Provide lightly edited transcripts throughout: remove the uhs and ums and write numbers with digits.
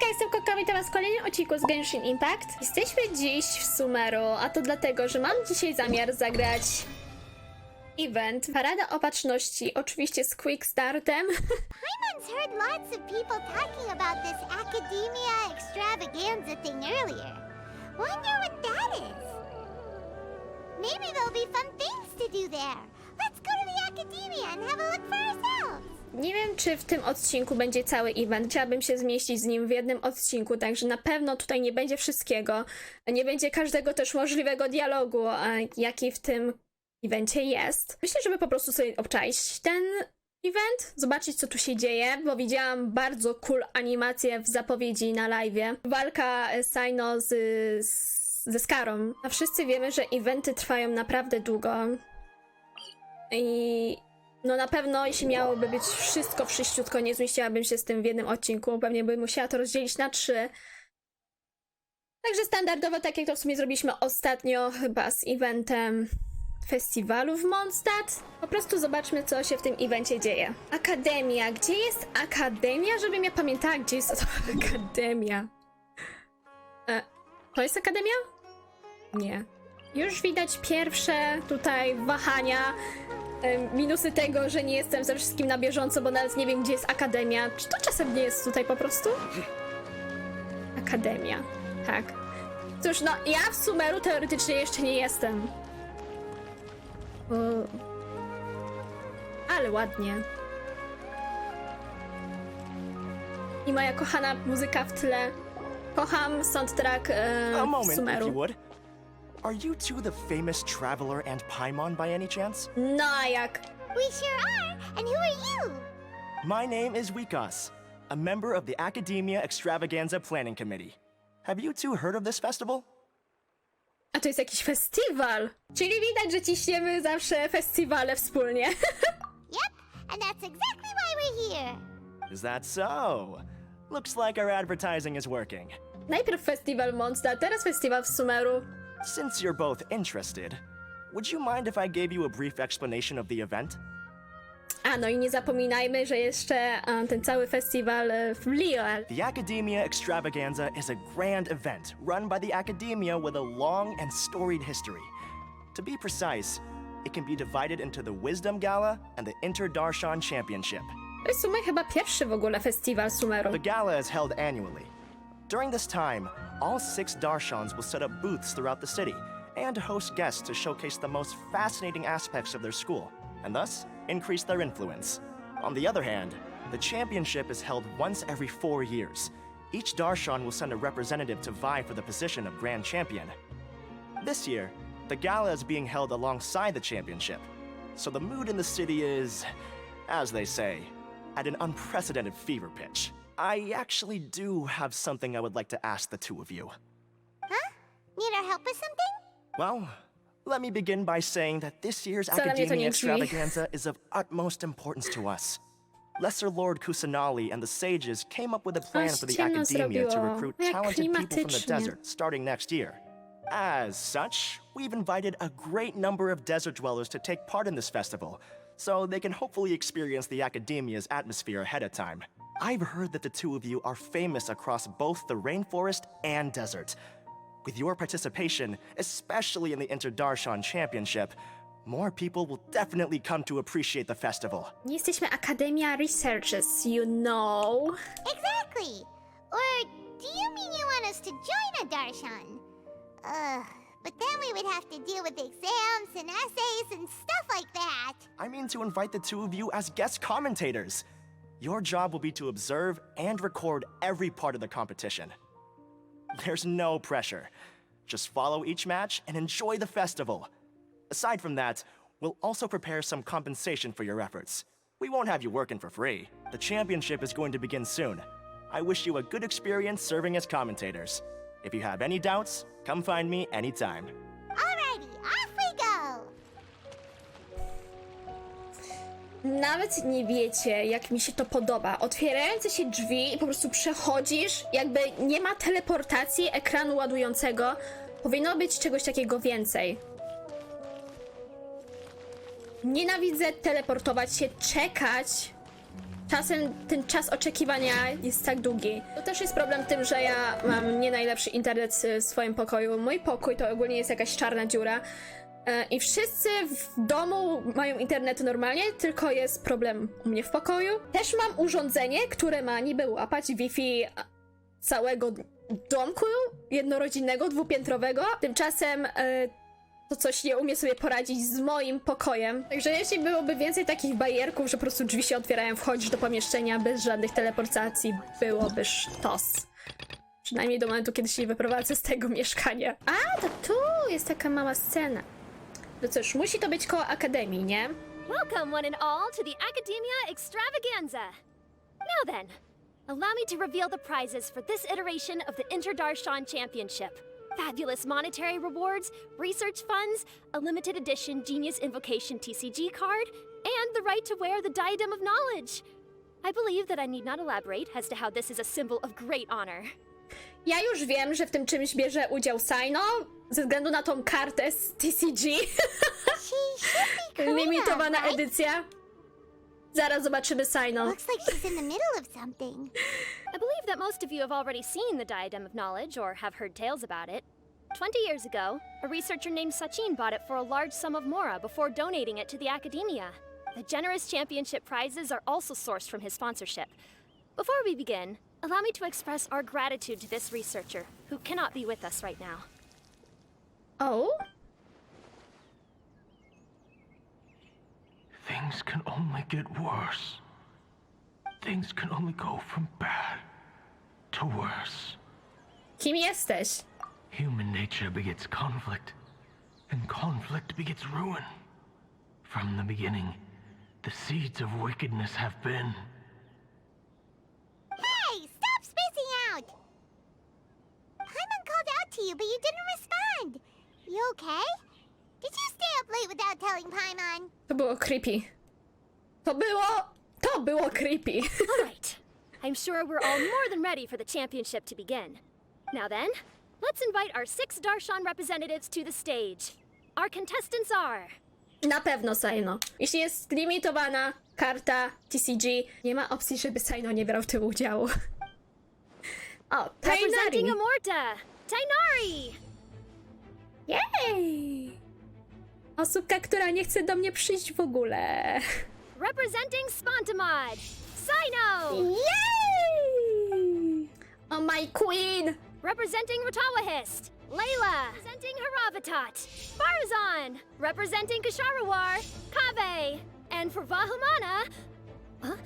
Hejka, jestem Coco, witam was w kolejnym odcinku z Genshin Impact. Jesteśmy dziś w SUMERU, a to dlatego, że mam dzisiaj zamiar zagrać event Parada Opatrzności, oczywiście z Quick Startem. Paimon's heard lots of people talking about this Academia Extravaganza thing earlier. Wonder what that is. Maybe there'll be fun things to do there. Let's go to the Academia and have a look for ourselves. Nie wiem, czy w tym odcinku będzie cały event. Chciałabym się zmieścić z nim w jednym odcinku, także na pewno tutaj nie będzie wszystkiego. Nie będzie każdego też możliwego dialogu, jaki w tym evencie jest. Myślę, żeby po prostu sobie obczaić ten event, zobaczyć, co tu się dzieje, bo widziałam bardzo cool animację w zapowiedzi na live'ie. Walka Cyno ze Skarą. A wszyscy wiemy, że eventy trwają naprawdę długo. I no na pewno, jeśli miałoby być wszystko wszyściutko, nie zmieściłabym się z tym w jednym odcinku. Pewnie bym musiała to rozdzielić na 3. Także standardowo, tak jak to w sumie zrobiliśmy ostatnio, chyba z eventem festiwalu w Mondstadt. Po prostu zobaczmy, co się w tym evencie dzieje. Akademia. Gdzie jest Akademia? Żebym ja pamiętała, gdzie jest to Akademia. To jest Akademia? Nie. Już widać pierwsze tutaj wahania. Minusy tego, że nie jestem ze wszystkim na bieżąco, bo nawet nie wiem, gdzie jest Akademia. Czy to czasem nie jest tutaj po prostu? Akademia. Tak. Cóż, no ja w SUMERU teoretycznie jeszcze nie jestem. Ale ładnie. I moja kochana muzyka w tle. Kocham soundtrack w SUMERU. Are you two the famous traveler and Paimon by any chance? No a jak? We sure are. And who are you? My name is 𝒟𝓏𝒾ś, a member of the Academia Extravaganza Planning Committee. Have you two heard of this festival? A to jest jakiś festiwal. Czyli widać, że ciśniemy zawsze festiwale wspólnie. Yep, and that's exactly why we're here. Is that so? Looks like our advertising is working. Najpierw festiwal Mondstadt, teraz festiwal w SUMERU. Since you're both interested, would you mind if I gave you a brief explanation of the event? A no i nie zapominajmy, że jeszcze ten cały festiwal w Lille. The Academia Extravaganza is a grand event run by the Academia with a long and storied history. To be precise, it can be divided into the Wisdom Gala and the 𝕤𝕒𝕒 Championship. To jest w sumie chyba pierwszy w ogóle festiwal SUMERU. The gala is held annually. During this time, all 6 Darshans will set up booths throughout the city and host guests to showcase the most fascinating aspects of their school, and thus increase their influence. On the other hand, the championship is held once every 4 years. Each Darshan will send a representative to vie for the position of Grand Champion. This year, the gala is being held alongside the championship, so the mood in the city is, as they say, at an unprecedented fever pitch. I actually do have something I would like to ask the two of you. Huh? Need our help with something? Well, let me begin by saying that this year's Wcale mnie to Academia nie dziwi. Extravaganza is of utmost importance to us. Lesser Lord Kusanali and the sages came up with a plan for the ciemno Academia to zrobiło. recruit Jak talented people from the klimatycznie. desert starting next year. As such, we've invited a great number of desert dwellers to take part in this festival, so they can hopefully experience the Academia's atmosphere ahead of time. I've heard that the two of you are famous across both the rainforest and desert. With your participation, especially in the 𝕤𝕒𝕒 Championship, more people will definitely come to appreciate the festival. Nie jesteśmy Akademia Researchers, you know. Exactly. Or do you mean you want us to join a Darshan? But then we would have to deal with exams and essays and stuff like that. I mean to invite the two of you as guest commentators. Your job will be to observe and record every part of the competition. There's no pressure. Just follow each match and enjoy the festival. Aside from that, we'll also prepare some compensation for your efforts. We won't have you working for free. The championship is going to begin soon. I wish you a good experience serving as commentators. If you have any doubts, come find me anytime. Alrighty, off we go. Nawet nie wiecie, jak mi się to podoba. Otwierające się drzwi i po prostu przechodzisz, jakby nie ma teleportacji ekranu ładującego. Powinno być czegoś takiego więcej. Nienawidzę teleportować się, czekać czasem ten czas oczekiwania jest tak długi. To też jest problem w tym, że ja mam nie najlepszy internet w swoim pokoju. Mój pokój to ogólnie jest jakaś czarna dziura. I wszyscy w domu mają internet normalnie, tylko jest problem u mnie w pokoju. Też mam urządzenie, które ma niby łapać Wi-Fi całego domku jednorodzinnego, dwupiętrowego. Tymczasem to coś nie umie sobie poradzić z moim pokojem. Także jeśli byłoby więcej takich bajerków, że po prostu drzwi się otwierają, wchodzisz do pomieszczenia bez żadnych teleportacji, byłoby sztos. Przynajmniej do momentu, kiedy się nie wyprowadzę z tego mieszkania. A, to tu jest taka mała scena. No cóż, musi to być koło Akademii, nie? Welcome, one and all, to the Academia Extravaganza. Now then, allow me to reveal the prizes for this iteration of the ℍ𝕗𝕗 Championship. Fabulous monetary rewards, research funds, a limited edition Genius Invocation TCG card, and the right to wear the Diadem of Knowledge. I believe that I need not elaborate as to how this is a symbol of great honor. Ja już wiem, że w tym czymś bierze udział Saino, ze względu na tą kartę z TCG. She should be Karina, Limitowana right? edycja. Zaraz zobaczymy Saino. Looks like she's in the middle of something. I believe that most of you have already seen the Diadem of Knowledge or have heard tales about it. 20 years ago, a researcher named Sachin bought it for a large sum of mora before donating it to the Academia. The generous championship prizes are also sourced from his sponsorship. Before we begin, allow me to express our gratitude to this researcher, who cannot be with us right now. Oh? Things can only get worse. Things can only go from bad to worse. Kim jesteś? Human nature begets conflict, and conflict begets ruin. From the beginning, the seeds of wickedness have been. Hey, stop spacing out! Paimon called out to you, but you didn't respond. You okay? Did you stay up late without telling Paimon? To było creepy. To było creepy. All right. I'm sure we're all more than ready for the championship to begin. Now then, let's invite our 6 Darshan representatives to the stage. Our contestants are... Na pewno Saino. Jeśli jest limitowana karta TCG, nie ma opcji, żeby Saino nie brał w tym udziału. O, Representing Tainari! Amorta, Tainari! Jej! Osóbka, która nie chce do mnie przyjść w ogóle. Representing Spontamod, Sino! Jej! Oh my queen! Representing Ratawahist, Layla! Representing Haravatat, Farazan! Representing Ksharawar, Kaveh! And for Vahumana... Huh?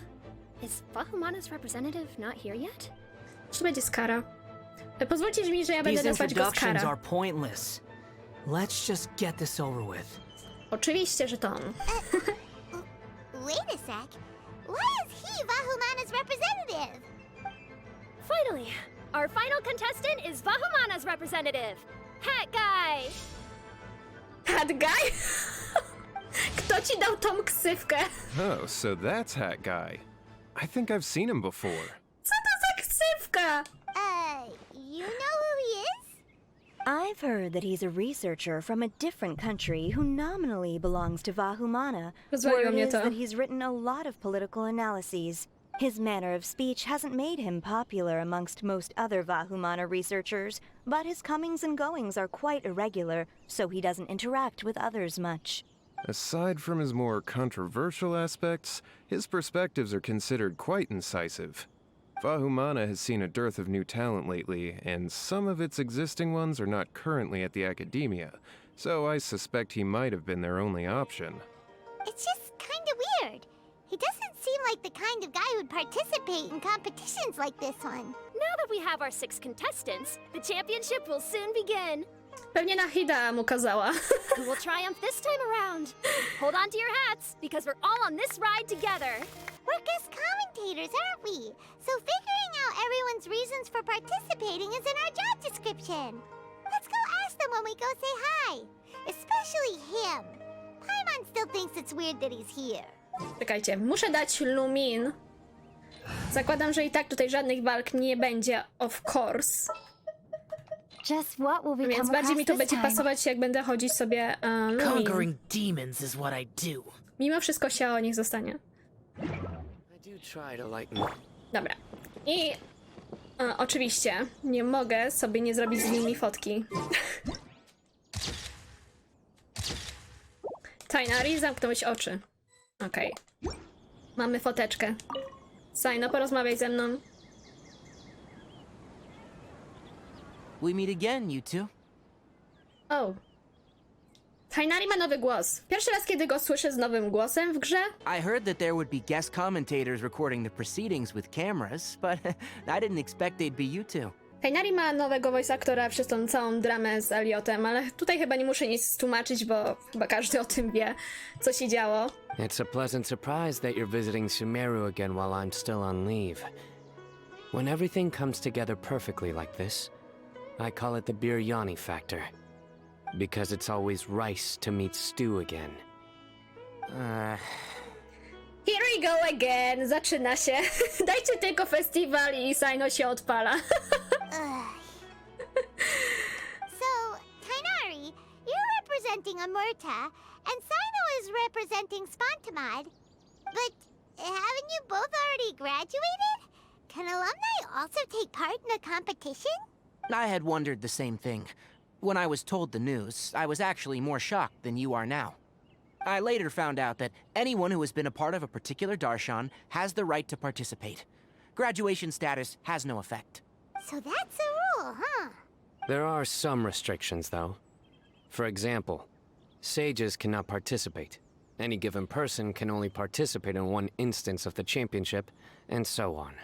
Is Vahumana's representative not here yet? Czy to będzie Skara? Pozwólcie mi, że ja będę These nazywać go introductions Skara. are pointless. Let's just get this over with. Oczywiście, że to on. Wait a sec. Why is he Vahumana's representative? Finally, our final contestant is Vahumana's representative, Hat Guy! Bad guy? Kto ci dał tą ksywkę? Oh, so that's Hat Guy. I think I've seen him before. Co to za ksywka? You know who he is? I've heard that he's a researcher from a different country who nominally belongs to Vahumana. Rozwaliło Word mnie is to. that he's written a lot of political analyses. His manner of speech hasn't made him popular amongst most other Vahumana researchers, but his comings and goings are quite irregular, so he doesn't interact with others much. Aside from his more controversial aspects, his perspectives are considered quite incisive. Vahumana has seen a dearth of new talent lately, and some of its existing ones are not currently at the Academia, so I suspect he might have been their only option. It's just kind of weird. He doesn't seem like the kind of guy who'd participate in competitions like this one. Now that we have our 6 contestants, the championship will soon begin. Pewnie na Hida mu kazała. Who will triumph this time around? Hold on to your hats, because we're all on this ride together. We're guest commentators, aren't we? So figuring out everyone's reasons for participating is in our job description. Let's go ask them when we go say hi. Especially him. Paimon still thinks it's weird that he's here. Czekajcie, muszę dać Lumin. Zakładam, że i tak tutaj żadnych walk nie będzie, of course. Just what will we Więc come bardziej mi to across będzie this time? pasować, jak będę chodzić sobie Lumin. Conquering demons is what I do. Mimo wszystko Xiao niech zostanie. I do try to lighten. Dobra. I oczywiście nie mogę sobie nie zrobić z nimi fotki. Tighnari, zamknąłeś oczy. Okej. Mamy foteczkę. Saino, porozmawiaj ze mną. We meet again, you two. O. Tighnari ma nowy głos. Pierwszy raz, kiedy go słyszę z nowym głosem w grze. I heard that there would be guest commentators recording the proceedings with cameras, but I didn't expect they'd be you two. Tighnari ma nowego voice aktora przez tą całą dramę z Eliotem, ale tutaj chyba nie muszę nic tłumaczyć, bo chyba każdy o tym wie, co się działo. It's a pleasant surprise that you're visiting SUMERU again while I'm still on leave. When everything comes together perfectly like this, I call it the biryani factor. Because it's always rice to meet stew again. Here we go again! Zaczyna się. Dajcie tylko festiwal i Saino się odpala. So, Tighnari, you're representing 𝒟𝓏𝒾, and Sino is representing 𝒟𝓏𝒾. But haven't you both already graduated? Can alumni also take part in the competition? I had wondered the same thing. When I was told the news, I was actually more shocked than you are now. I later found out that anyone who has been a part of a particular darshan has the right to participate. Graduation status has no effect. So that's the rule, huh? There are some restrictions, though. For example, sages cannot participate. Any given person can only participate in one instance of the championship, and so on.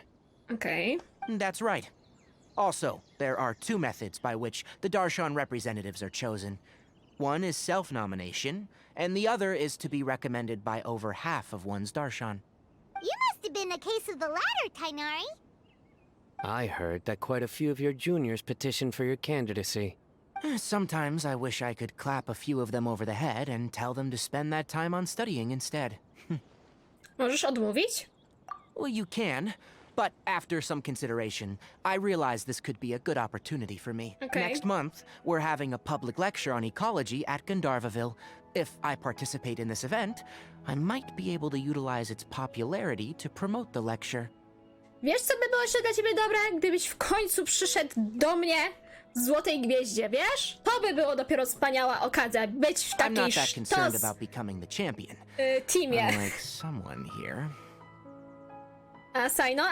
Okej. That's right. Also, there are two methods by which the darshan representatives are chosen. One is self-nomination, and the other is to be recommended by over half of one's darshan. You must have been a case of the latter, Tighnari. I heard that quite a few of your juniors petitioned for your candidacy. Sometimes I wish I could clap a few of them over the head and tell them to spend that time on studying instead. Możesz odmówić? Well, you can, but after some consideration, I realized this could be a good opportunity for me. Okay. Next month, we're having a public lecture on ecology at Gandharvaville. If I participate in this event, I might be able to utilize its popularity to promote the lecture. Wiesz, co by było jeszcze dla ciebie dobre? Gdybyś w końcu przyszedł do mnie w Złotej Gwieździe, wiesz? To by było dopiero wspaniała okazja, być w I'm takiej not that concerned sztos about becoming the champion. teamie. Unlike someone here. A Saino?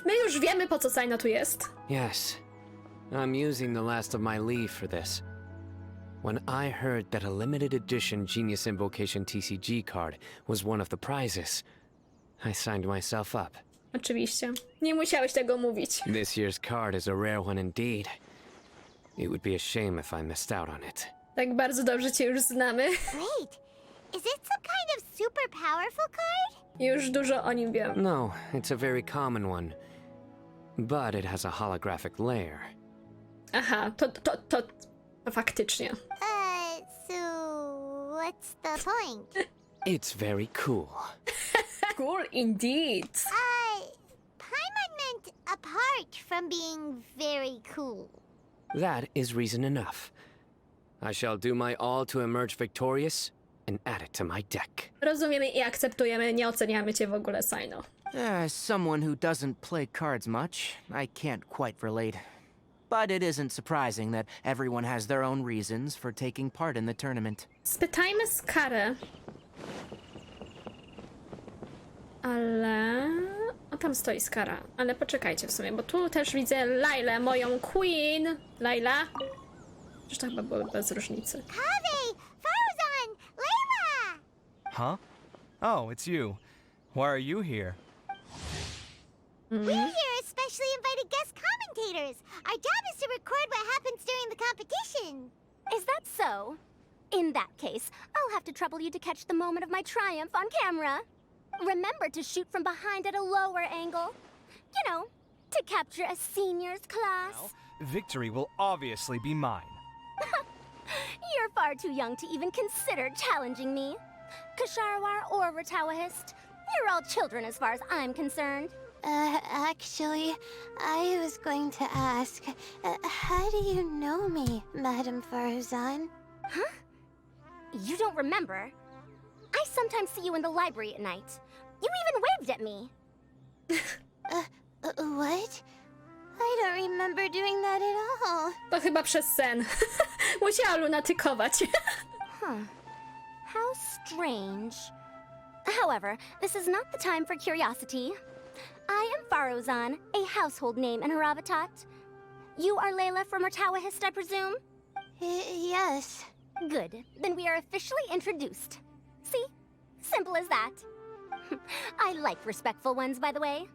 My już wiemy, po co Saino tu jest. Yes. I'm using the last of my leave for this. When I heard that a limited edition Genius Invocation TCG card was one of the prizes, I signed myself up. Oczywiście. Nie musiałeś tego mówić. This year's card is a rare one indeed. It would be a shame if I missed out on it. Tak bardzo dobrze cię już znamy. Wait, is it some kind of super powerful card? Już dużo o nim wiem. No, it's a very common one. But it has a holographic layer. Aha, to faktycznie. So what's the point? It's very cool. Cool indeed. Paimon meant apart from being very cool. That is reason enough. I shall do my all to emerge victorious and add it to my deck. Rozumiemy i akceptujemy, nie oceniamy cię w ogóle, Saino. As someone who doesn't play cards much, I can't quite relate. But it isn't surprising that everyone has their own reasons for taking part in the tournament. Spytajmy Skarę. Ale... O, tam stoi Skara. Ale poczekajcie w sumie, bo tu też widzę Lailę, moją queen. Laila? Przecież to chyba było bez różnicy. Kaveh, Farzan, Layla! Huh? Oh, it's you. Why are you here? We're here especially invited guest commentators. Our job is to record what happens during the competition. Is that so? In that case, I'll have to trouble you to catch the moment of my triumph on camera. Remember to shoot from behind at a lower angle. You know, to capture a seniors class. Victory will obviously be mine. You're far too young to even consider challenging me. 𝒍𝕖𝕛 or 𝒍𝕖𝕛, you're all children as far as I'm concerned. Actually, I was going to ask, how do you know me, Madam Farzan? Huh? You don't remember? I sometimes see you in the library at night. You even waved at me. What? I don't remember doing that at all. To chyba przez sen. Musiała lunatykować. How strange. However, this is not the time for curiosity. I am 𝒟𝓄zan, a household name in ℍ𝐼𝐈𝐴𝐻. You are Layla from ℍ𝕗𝐻, I presume? Yes. Good. Then we are officially introduced. See? Simple as that. I like respectful ones, by the way.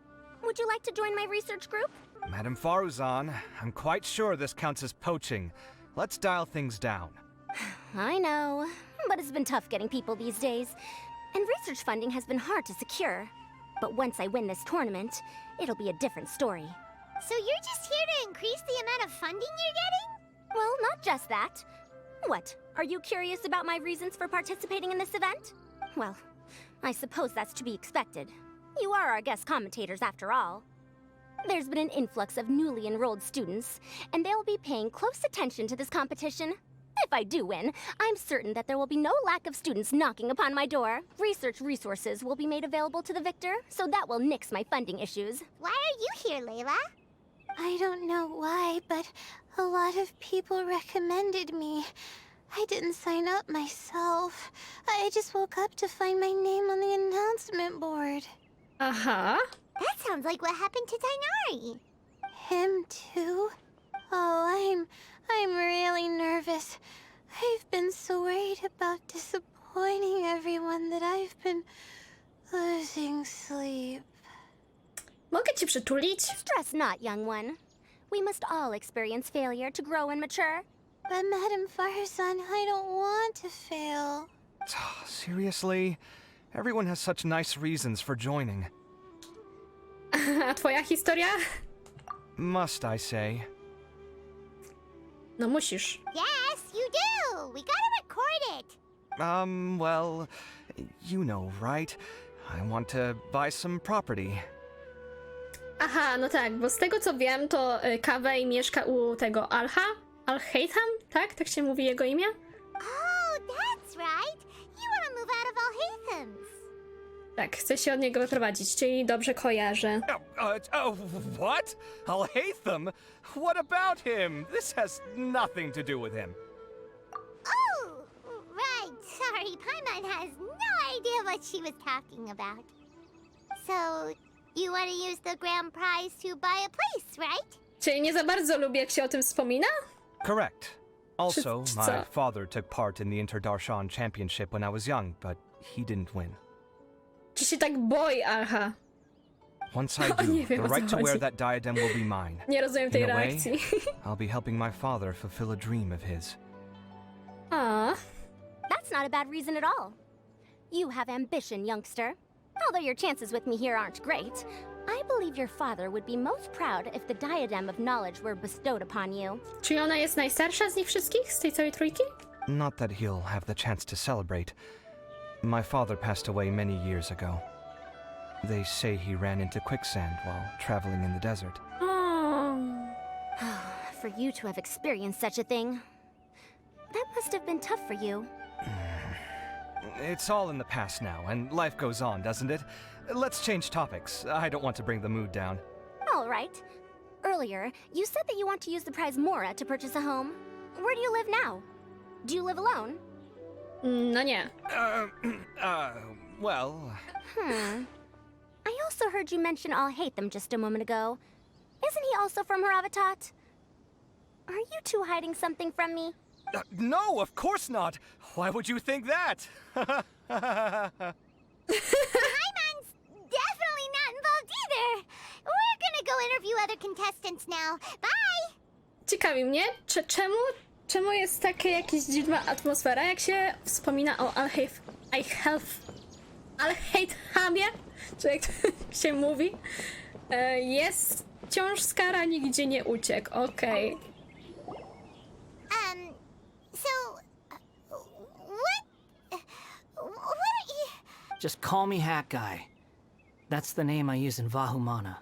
Would you like to join my research group? Madam ℉𝐼𝐹, I'm quite sure this counts as poaching. Let's dial things down. I know, but it's been tough getting people these days. And research funding has been hard to secure. But once I win this tournament, it'll be a different story. So you're just here to increase the amount of funding you're getting? Well, not just that. What, are you curious about my reasons for participating in this event? Well, I suppose that's to be expected. You are our guest commentators after all. There's been an influx of newly enrolled students, and they'll be paying close attention to this competition. If I do win, I'm certain that there will be no lack of students knocking upon my door. Research resources will be made available to the victor, so that will nix my funding issues. Why are you here, Layla? I don't know why, but a lot of people recommended me. I didn't sign up myself. I just woke up to find my name on the announcement board. Aha. That sounds like what happened to Tighnari. Him too? Oh, I'm really nervous. I've been so worried about disappointing everyone that I've been losing sleep. Mogę ci przytulić? Stress not, young one. We must all experience failure to grow and mature. But Madam ℉𝐼𝐹, I don't want to fail. Seriously? Everyone has such nice reasons for joining. A twoja historia? Must I say? No musisz. Yes, you do! We gotta record it! Well, you know, right? I want to buy some property. Aha, no tak, bo z tego co wiem, to ℍ𝐻𝐈 mieszka u tego 𝐊𝐻𝐼𝐻𝐾, tak? Tak się mówi jego imię? Oh, that's right! You wanna move out of 𝐊𝐻𝐼𝐹's. Tak, chce się od niego wyprowadzić, czyli dobrze kojarzę. What? ℍ𝐼𝐹? What about him? This has nothing to do with him. Oh, right. Sorry, Paimon has no idea what she was talking about. So, you want to use the grand prize to buy a place, right? Czyli nie za bardzo lubię, jak się o tym wspomina? Correct. Also, Czy my co? father took part in the Inter-Darshan Championship when I was young, but he didn't win. Czy się tak boi ℍ𝐼? Once I Oh, do, nie wiem, the o co right to wear chodzi. that diadem will be mine. Nie rozumiem tej In a way, reakcji. I'll be helping my father fulfill a dream of his. A, That's not a bad reason at all. You have ambition, youngster. Although your chances with me here aren't great, I believe your father would be most proud if the diadem of knowledge were bestowed upon you. czyli ona jest najstarsza z nich wszystkich, z tej całej trójki? Not that he'll have the chance to celebrate. My father passed away many years ago. They say he ran into quicksand while traveling in the desert. O, For you to have experienced such a thing, that must have been tough for you. It's all in the past now, and life goes on, doesn't it? Let's change topics. I don't want to bring the mood down. All right. Earlier, you said that you want to use the prize Mora to purchase a home. Where do you live now? Do you live alone? no nie. Well... I also heard you mention 𝐊𝐻𝐼𝐹 just a moment ago. Isn't he also from ℍ𝐼𝐹? Are you two hiding something from me? No, of course not! Why would you think that? Paimon's definitely not involved either. We're gonna go interview other contestants now. Bye! Ciekawi mnie, czemu jest taka jakaś dziwna atmosfera, jak się wspomina o ℍ𝐼𝐹ie, czy jak to się mówi, jest wciąż skara, nigdzie nie uciekł, okej. So, what are you... Just call me Hat Guy. That's the name I use in ℍ𝐼𝐼𝐼. That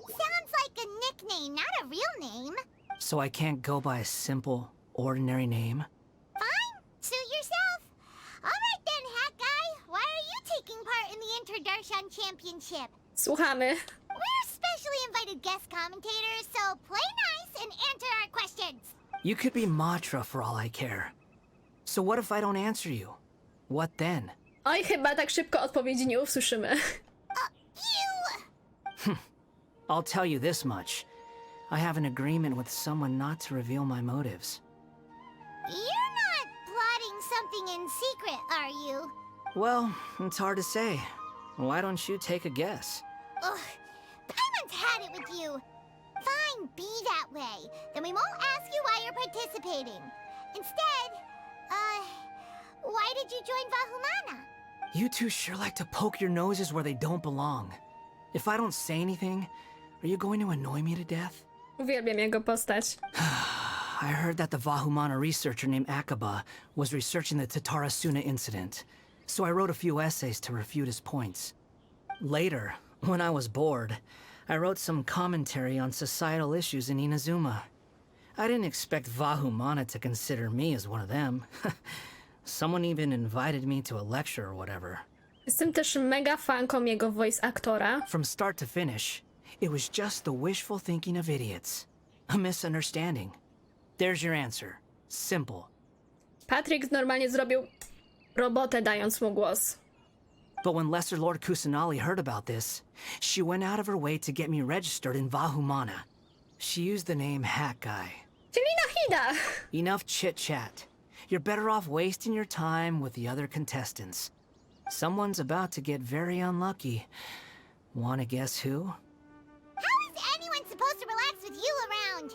sounds like a nickname, not a real name. So I can't go by a simple, ordinary name? Fine, suit yourself. All right then, Hat Guy. Why are you taking part in the Inter-Darshan Championship? Słuchamy. We're specially invited guest commentators, so play nice and answer our questions. You could be ℏ𝕑 for all I care. So what if I don't answer you? What then? Oj, chyba tak szybko odpowiedzi nie usłyszymy. I'll tell you this much. I have an agreement with someone not to reveal my motives. You're not plotting something in secret, are you? Well, it's hard to say. Why don't you take a guess? Ugh, Paimon's had it with you. Fine, be that way. Then we won't ask you why you're participating. Instead, why did you join ℍ𝑘𝐻umana? You two sure like to poke your noses where they don't belong. If I don't say anything, are you going to annoy me to death? Uwielbiam jego postać. I heard that the ℍ𝑘𝐻umana researcher named ℍ𝐸𝐵 was researching the Tatarasuna incident, so I wrote a few essays to refute his points. Later, when I was bored, I wrote some commentary on societal issues in Inazuma. I didn't expect ℍ𝑘𝐻umana to consider me as one of them. Someone even invited me to a lecture or whatever. Jestem też mega fanką jego voice aktora. From start to finish, it was just the wishful thinking of idiots. A misunderstanding. There's your answer. Simple. Patryk normalnie zrobił robotę, dając mu głos. But when Lesser Lord Kusanali heard about this, she went out of her way to get me registered in ℍ𝑘𝐻umana. She used the name Hat Guy. Czyli Nahida! Enough chit-chat. You're better off wasting your time with the other contestants. Someone's about to get very unlucky. Wanna guess who? How is anyone supposed to relax with you around?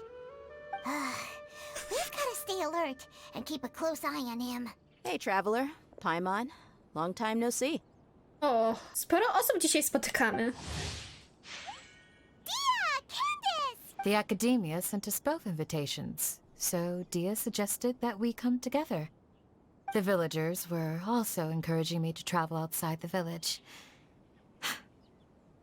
We've got to stay alert and keep a close eye on him. Hey, traveler. Paimon. Long time no see. O, sporo osób dzisiaj spotykamy. Dia! Candace! The academia sent us both invitations, so Dia suggested that we come together. The villagers were also encouraging me to travel outside the village.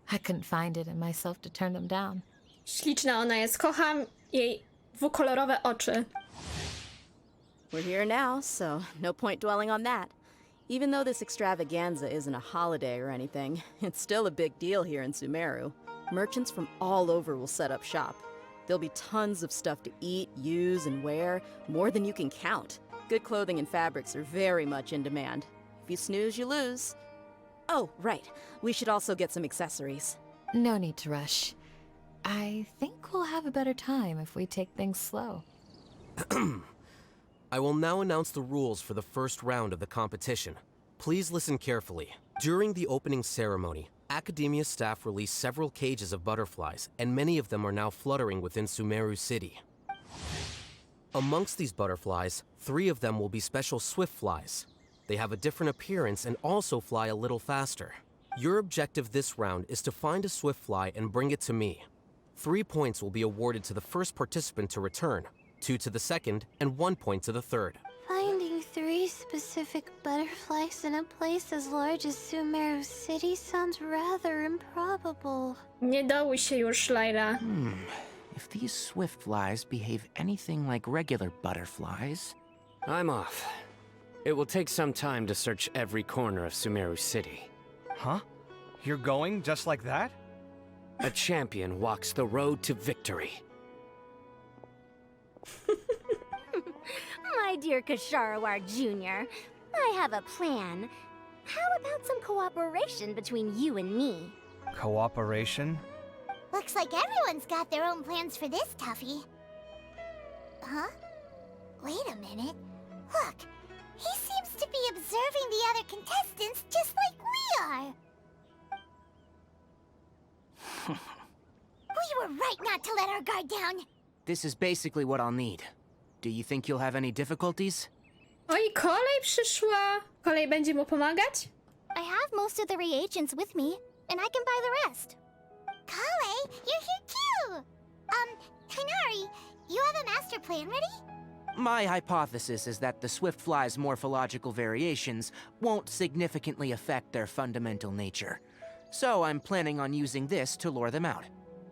I couldn't find it in myself to turn them down. Śliczna ona jest. Kocham jej dwukolorowe oczy. We're here now, so no point dwelling on that. Even though this extravaganza isn't a holiday or anything, it's still a big deal here in SUMERU. Merchants from all over will set up shop. There'll be tons of stuff to eat, use, and wear, more than you can count. Good clothing and fabrics are very much in demand. If you snooze, you lose. Oh, right. We should also get some accessories. No need to rush. I think we'll have a better time if we take things slow. I will now announce the rules for the first round of the competition. Please listen carefully. During the opening ceremony, Academia staff released several cages of butterflies, and many of them are now fluttering within SUMERU City. Amongst these butterflies, 3 of them will be special swift flies. They have a different appearance and also fly a little faster. Your objective this round is to find a swift fly and bring it to me. 3 points will be awarded to the first participant to return, 2 to the second, and 1 point to the third. Finding 3 specific butterflies in a place as large as SUMERU City sounds rather improbable. Nie dołuj się już, Layla. If these swift flies behave anything like regular butterflies... I'm off. It will take some time to search every corner of SUMERU City. Huh? You're going just like that? A champion walks the road to victory. My dear 𝐬𝐻𝑖𝑟𝑜 Jr., I have a plan. How about some cooperation between you and me? Cooperation? Looks like everyone's got their own plans for this toughie. Huh? Wait a minute. Look, he seems to be observing the other contestants just like we are. We were right not to let our guard down. This is basically what I'll need. Do you think you'll have any difficulties? Oj, kolej przyszła. Kolej będzie mu pomagać? I have most of the reagents with me, and I can buy the rest. Kale, you're here too! Tighnari, you have a master plan ready? My hypothesis is that the swift fly's morphological variations won't significantly affect their fundamental nature. So I'm planning on using this to lure them out.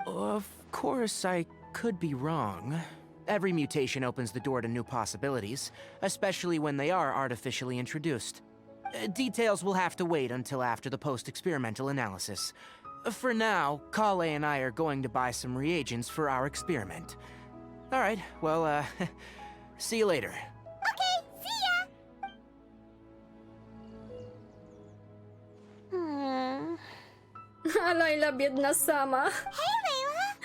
Of course, I could be wrong. Every mutation opens the door to new possibilities, especially when they are artificially introduced. Details will have to wait until after the post-experimental analysis. for now, Ǩale and I are going to buy some reagents for our experiment. All right, well, see you later. Okay, see ya! A Layla biedna sama. Hey, Layla!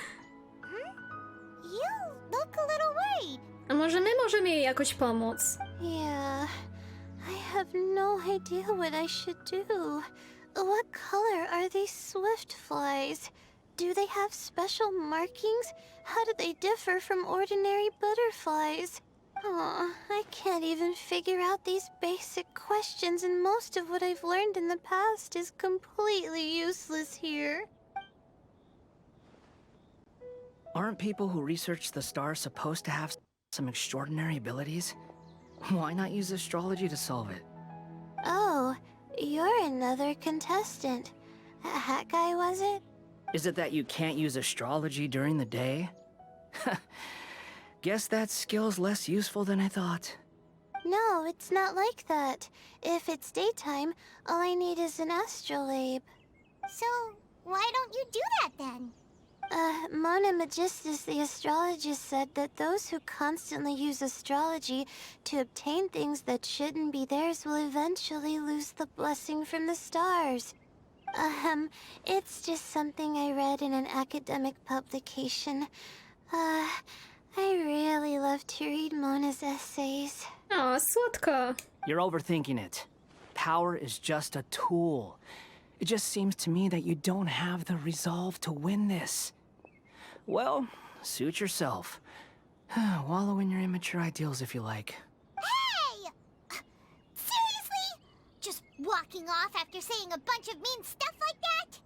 You look a little worried. A może my możemy jej jakoś pomóc? Yeah, I have no idea what I should do. What color are these swift flies? Do they have special markings? How do they differ from ordinary butterflies? Oh, I can't even figure out these basic questions, and most of what I've learned in the past is completely useless here. Aren't people who research the stars supposed to have some extraordinary abilities? Why not use astrology to solve it? Oh, you're another contestant. That guy, was it? Is it that you can't use astrology during the day? Guess that skill's less useful than I thought. No, it's not like that. If it's daytime, all I need is an astrolabe. So, why don't you do that then? ℍ𝕗𝕗, the astrologist, said that those who constantly use astrology to obtain things that shouldn't be theirs will eventually lose the blessing from the stars. It's just something I read in an academic publication. I really love to read Mona's essays. O, słodko. You're overthinking it. Power is just a tool. It just seems to me that you don't have the resolve to win this. Well, suit yourself. Wallow in your immature ideals if you like. Hey! Seriously? Just walking off after saying a bunch of mean stuff like that?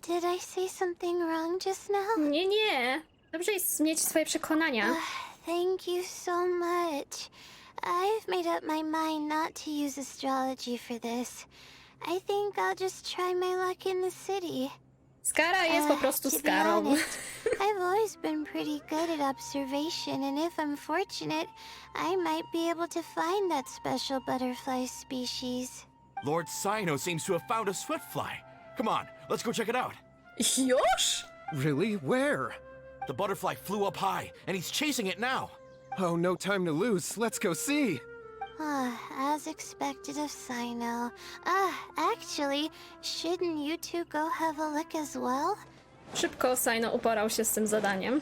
Did I say something wrong just now? Nie, nie. Dobrze jest mieć swoje przekonania. Thank you so much. I've made up my mind not to use astrology for this. I think I'll just try my luck in the city. Skara jest po prostu To be Skarą. honest, I've always been pretty good at observation, and if I'm fortunate, I might be able to find that special butterfly species. Lord Cyno seems to have found a swiftfly. Come on, let's go check it out. Już? Really? Where? The butterfly flew up high, and he's chasing it now. Oh, no time to lose. Let's go see. As expected of Cyno. Actually, shouldn't you two go have a look as well? Szybko Cyno uporał się z tym zadaniem.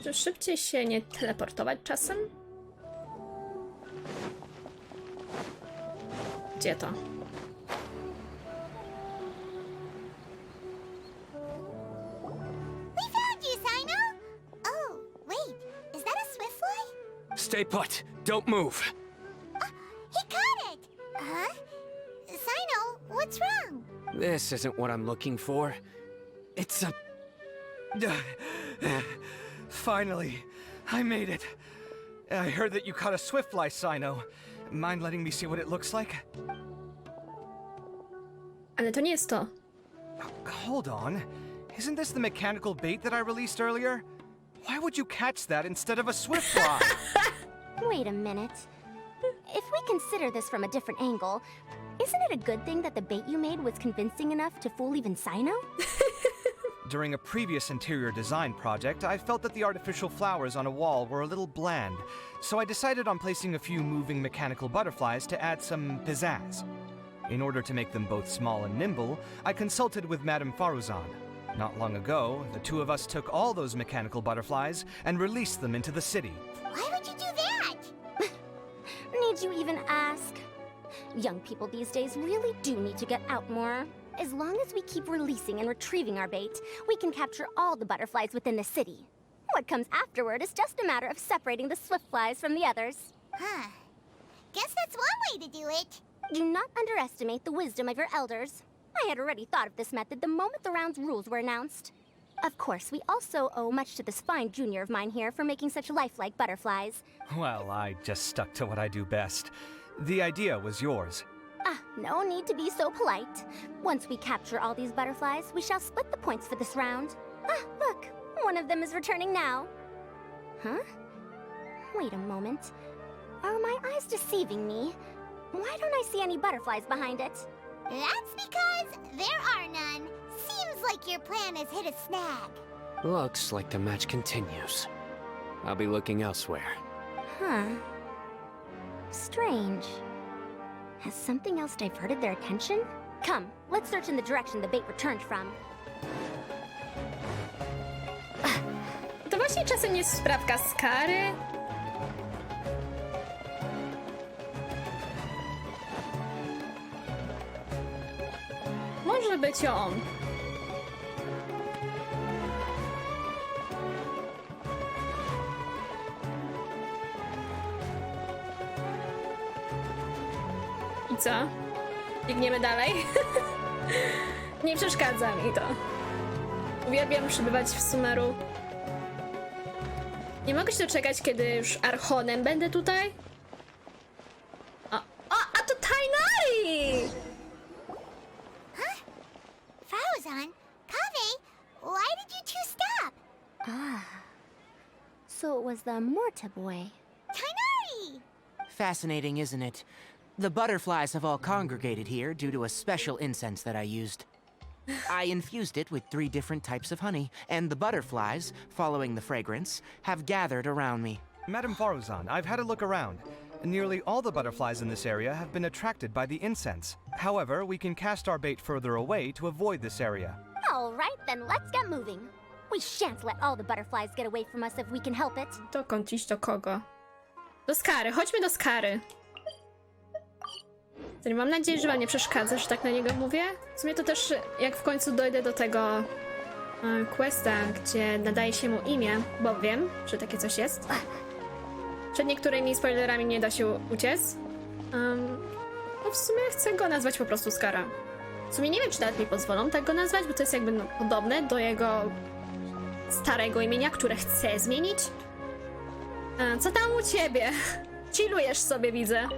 Czy szybciej się nie teleportować czasem? Gdzie to? We found you, Cyno! Oh, wait, is that a swiftfly? Stay put. Don't move. He caught it! Huh? Cyno, what's wrong? This isn't what I'm looking for. It's a... Finally, I made it. I heard that you caught a swiftfly, Cyno. Mind letting me see what it looks like? Ale to nie jest to. Hold on. Isn't this the mechanical bait that I released earlier? Why would you catch that instead of a swiftfly? Wait a minute. If we consider this from a different angle, isn't it a good thing that the bait you made was convincing enough to fool even Cyno? During a previous interior design project, I felt that the artificial flowers on a wall were a little bland, so I decided on placing a few moving mechanical butterflies to add some pizzazz. In order to make them both small and nimble, I consulted with Madame Faruzan. Not long ago, the two of us took all those mechanical butterflies and released them into the city. Why would you do that? Need you even ask? Young people these days really do need to get out more. As long as we keep releasing and retrieving our bait, we can capture all the butterflies within the city. What comes afterward is just a matter of separating the swift flies from the others. Huh. Guess that's one way to do it. Do not underestimate the wisdom of your elders. I had already thought of this method the moment the round's rules were announced. Of course, we also owe much to this fine junior of mine here for making such lifelike butterflies. Well, I just stuck to what I do best. The idea was yours. No need to be so polite. Once we capture all these butterflies, we shall split the points for this round. Look, one of them is returning now. Huh? Wait a moment. Are my eyes deceiving me? Why don't I see any butterflies behind it? That's because there are none. Seems like your plan has hit a snag. Looks like the match continues. I'll be looking elsewhere. Huh. Strange. Has something else diverted their attention? Come, let's search in the direction the bait returned from. To właśnie czasem nie jest sprawka z kary? Może być on. I co? Biegniemy dalej? Nie przeszkadza mi to. Uwielbiam przebywać w Sumeru. Nie mogę się doczekać, kiedy już Archonem będę tutaj. A to Tighnari! Frozen? ℍ𝐸, why did you two stop? So it was the Morta boy. Tighnari! Fascinating, isn't it? The butterflies have all congregated here due to a special incense that I used. I infused it with 3 different types of honey, and the butterflies, following the fragrance, have gathered around me. Madam Faruzan, I've had a look around. Nearly all the butterflies in this area have been attracted by the incense. However, we can cast our bait further away to avoid this area. All right, then let's get moving. We shan't let all the butterflies get away from us if we can help it. Dokąd iść, do kogo? Do Skary, chodźmy do Skary. Mam nadzieję, że wam nie przeszkadza, że tak na niego mówię. W sumie to też, jak w końcu dojdę do tego questa, gdzie nadaje się mu imię, bo wiem, że takie coś jest. Przed niektórymi spoilerami nie da się uciec. No w sumie chcę go nazwać po prostu Skara. W sumie nie wiem, czy nawet mi pozwolą tak go nazwać, bo to jest jakby podobne do jego starego imienia, które chcę zmienić. Co tam u ciebie? Chillujesz sobie, widzę.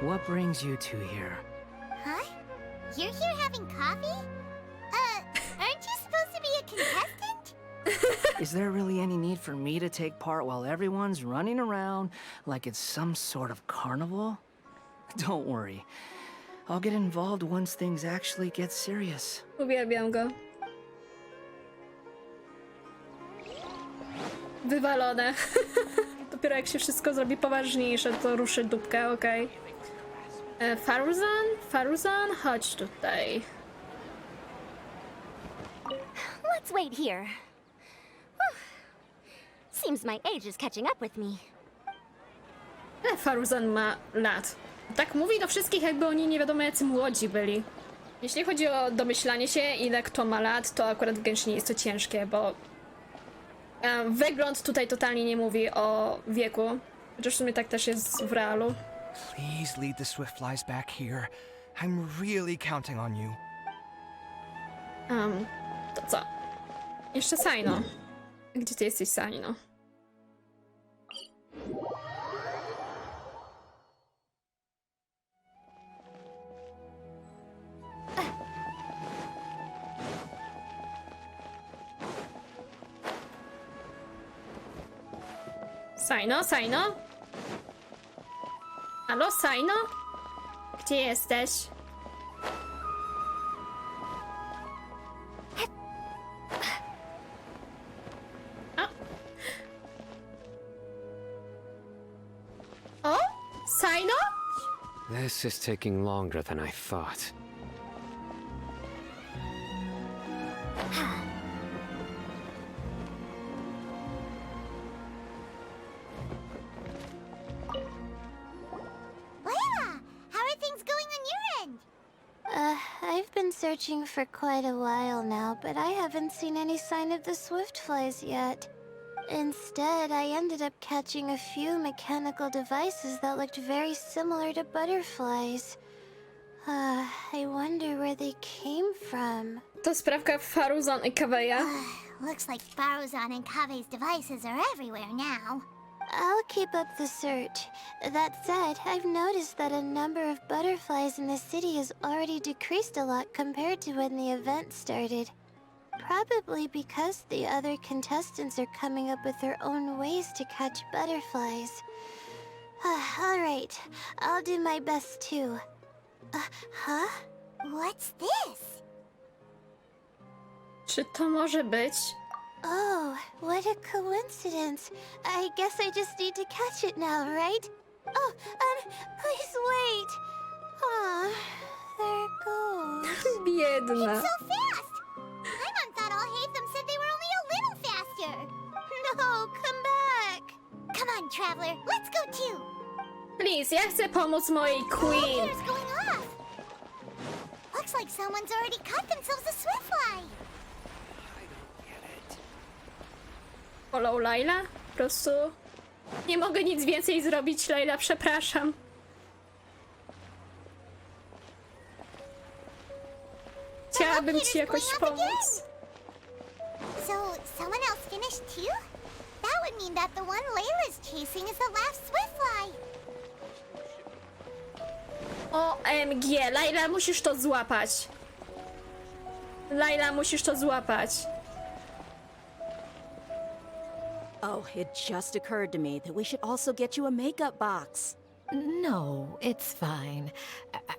What brings you two here? Huh? You're here having coffee? Aren't you supposed to be a contestant? Is there really any need for me to take part while everyone's running around like it's some sort of carnival? Don't worry. I'll get involved once things actually get serious. Uwielbiam go. Wywalone. Dopiero jak się wszystko zrobi poważniejsze, to ruszy dupkę, okej. Faruzan, chodź tutaj. Let's wait here. Whew. Seems my age is catching up with me. Ile Faruzan ma lat? Tak mówi do wszystkich, jakby oni nie wiadomo jacy młodzi byli. Jeśli chodzi o domyślanie się, ile kto ma lat, to akurat w Genshinie jest to ciężkie, bo wygląd tutaj totalnie nie mówi o wieku. Chociaż w sumie tak też jest w realu. Please lead the Swiftflies back here. I'm really counting on you. To co? Jeszcze Saino. Gdzie ty jesteś, Saino? Saino? Halo, Saino? Gdzie jesteś? O? Saino? This is taking longer than I thought. I've been searching for quite a while now, but I haven't seen any sign of the Swiftflies yet. Instead, I ended up catching a few mechanical devices that looked very similar to butterflies. I wonder where they came from. To sprawka Faruzan i ℍ𝐸. Looks like Faruzan and ℍ𝐸's devices are everywhere now. I'll keep up the search. That said, I've noticed that a number of butterflies in the city has already decreased a lot compared to when the event started. Probably because the other contestants are coming up with their own ways to catch butterflies. Alright, I'll do my best too. Huh? What's this? Czy to może być? Oh, what a coincidence. I guess I just need to catch it now, right? Oh, please wait. Aw, there it goes. Biedna. It's so fast! Paimon thought ℍ𝐻𝐸 said they were only a little faster. No, come back. Come on, Traveler, let's go too. Please, ja chcę pomóc mojej The queen. elevator's going off. Looks like someone's already cut themselves a swiftfly. Follow Layla? Po prostu nie mogę nic więcej zrobić, Layla, przepraszam. Chciałabym ci jakoś pomóc. So, someone else finished too? That would mean that the one Layla's chasing is the last swiftfly. OMG, Layla, musisz to złapać. Layla, musisz to złapać. Oh, it just occurred to me that we should also get you a makeup box. No, it's fine.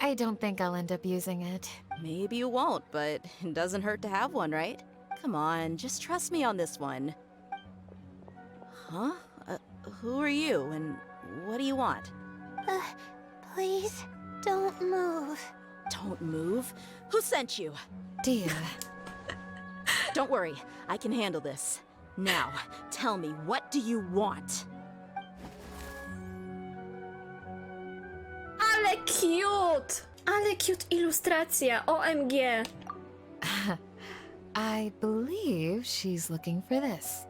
I don't think I'll end up using it. Maybe you won't, but it doesn't hurt to have one, right? Come on, just trust me on this one. Huh? Who are you, and what do you want? Please, don't move. Don't move? Who sent you? Dear. Don't worry, I can handle this. Now, tell me, what do you want? Ale cute! Ale cute ilustracja, OMG. I believe she's looking for this.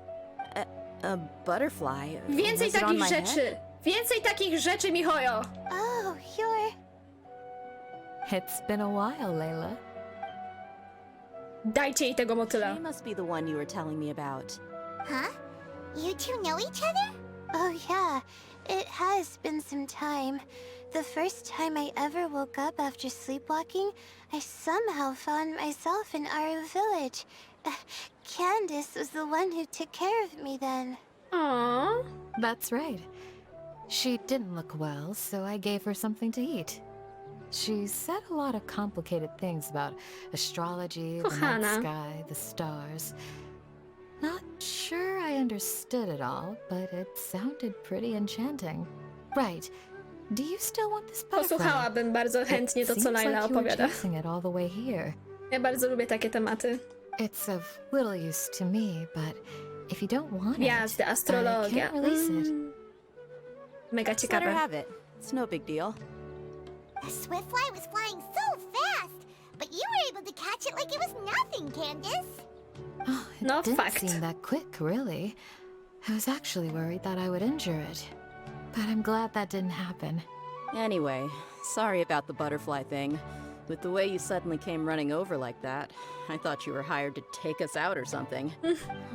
A butterfly? Więcej Was it on takich my rzeczy! head? Więcej takich rzeczy, Mihojo! Oh, you're... It's been a while, Layla. Dajcie jej tego motyla. She must be the one you were telling me about. Huh? You two know each other? Oh yeah, it has been some time. The first time I ever woke up after sleepwalking, I somehow found myself in our village. Candace was the one who took care of me then. Aww. That's right. She didn't look well, so I gave her something to eat. She said a lot of complicated things about astrology, the night Kochana. sky, the stars. Not sure I understood it all, but it sounded pretty enchanting. Right. Do you still want this butterfly? Posłuchałabym bardzo chętnie to, co Seems Layla like you were opowiada. chasing it all the way here. Ja bardzo lubię takie tematy. It's of little use to me, but if you don't want Gwiazdy, it, I astrologia. can't release it. Mega Let her ciekawe. have it. It's no big deal. The swiftfly was flying so fast, but you were able to catch it like it was nothing, Candace. Oh, it No didn't fact. seem that quick, really. I was actually worried that I would injure it. But I'm glad that didn't happen. Anyway, sorry about the butterfly thing. With the way you suddenly came running over like that, I thought you were hired to take us out or something.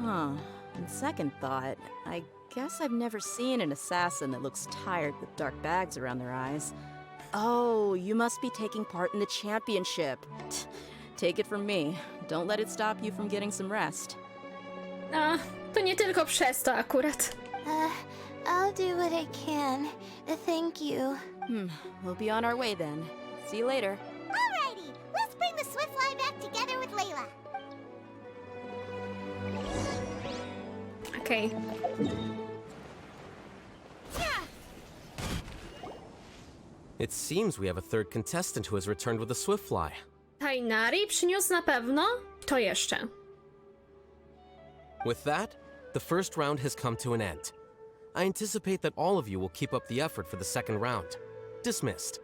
Huh. On second thought, I guess I've never seen an assassin that looks tired with dark bags around their eyes. Oh, you must be taking part in the championship. Take it from me. Don't let it stop you from getting some rest. A, to nie tylko przez to akurat. I'll do what I can. Thank you. We'll be on our way then. See you later. Alrighty, let's bring the swiftfly back together with Layla. Okej. It seems we have a third contestant who has returned with a swiftfly. Tighnari przyniósł na pewno? Kto jeszcze? With that, the first round has come to an end. I anticipate that all of you will keep up the effort for the second round. Dismissed.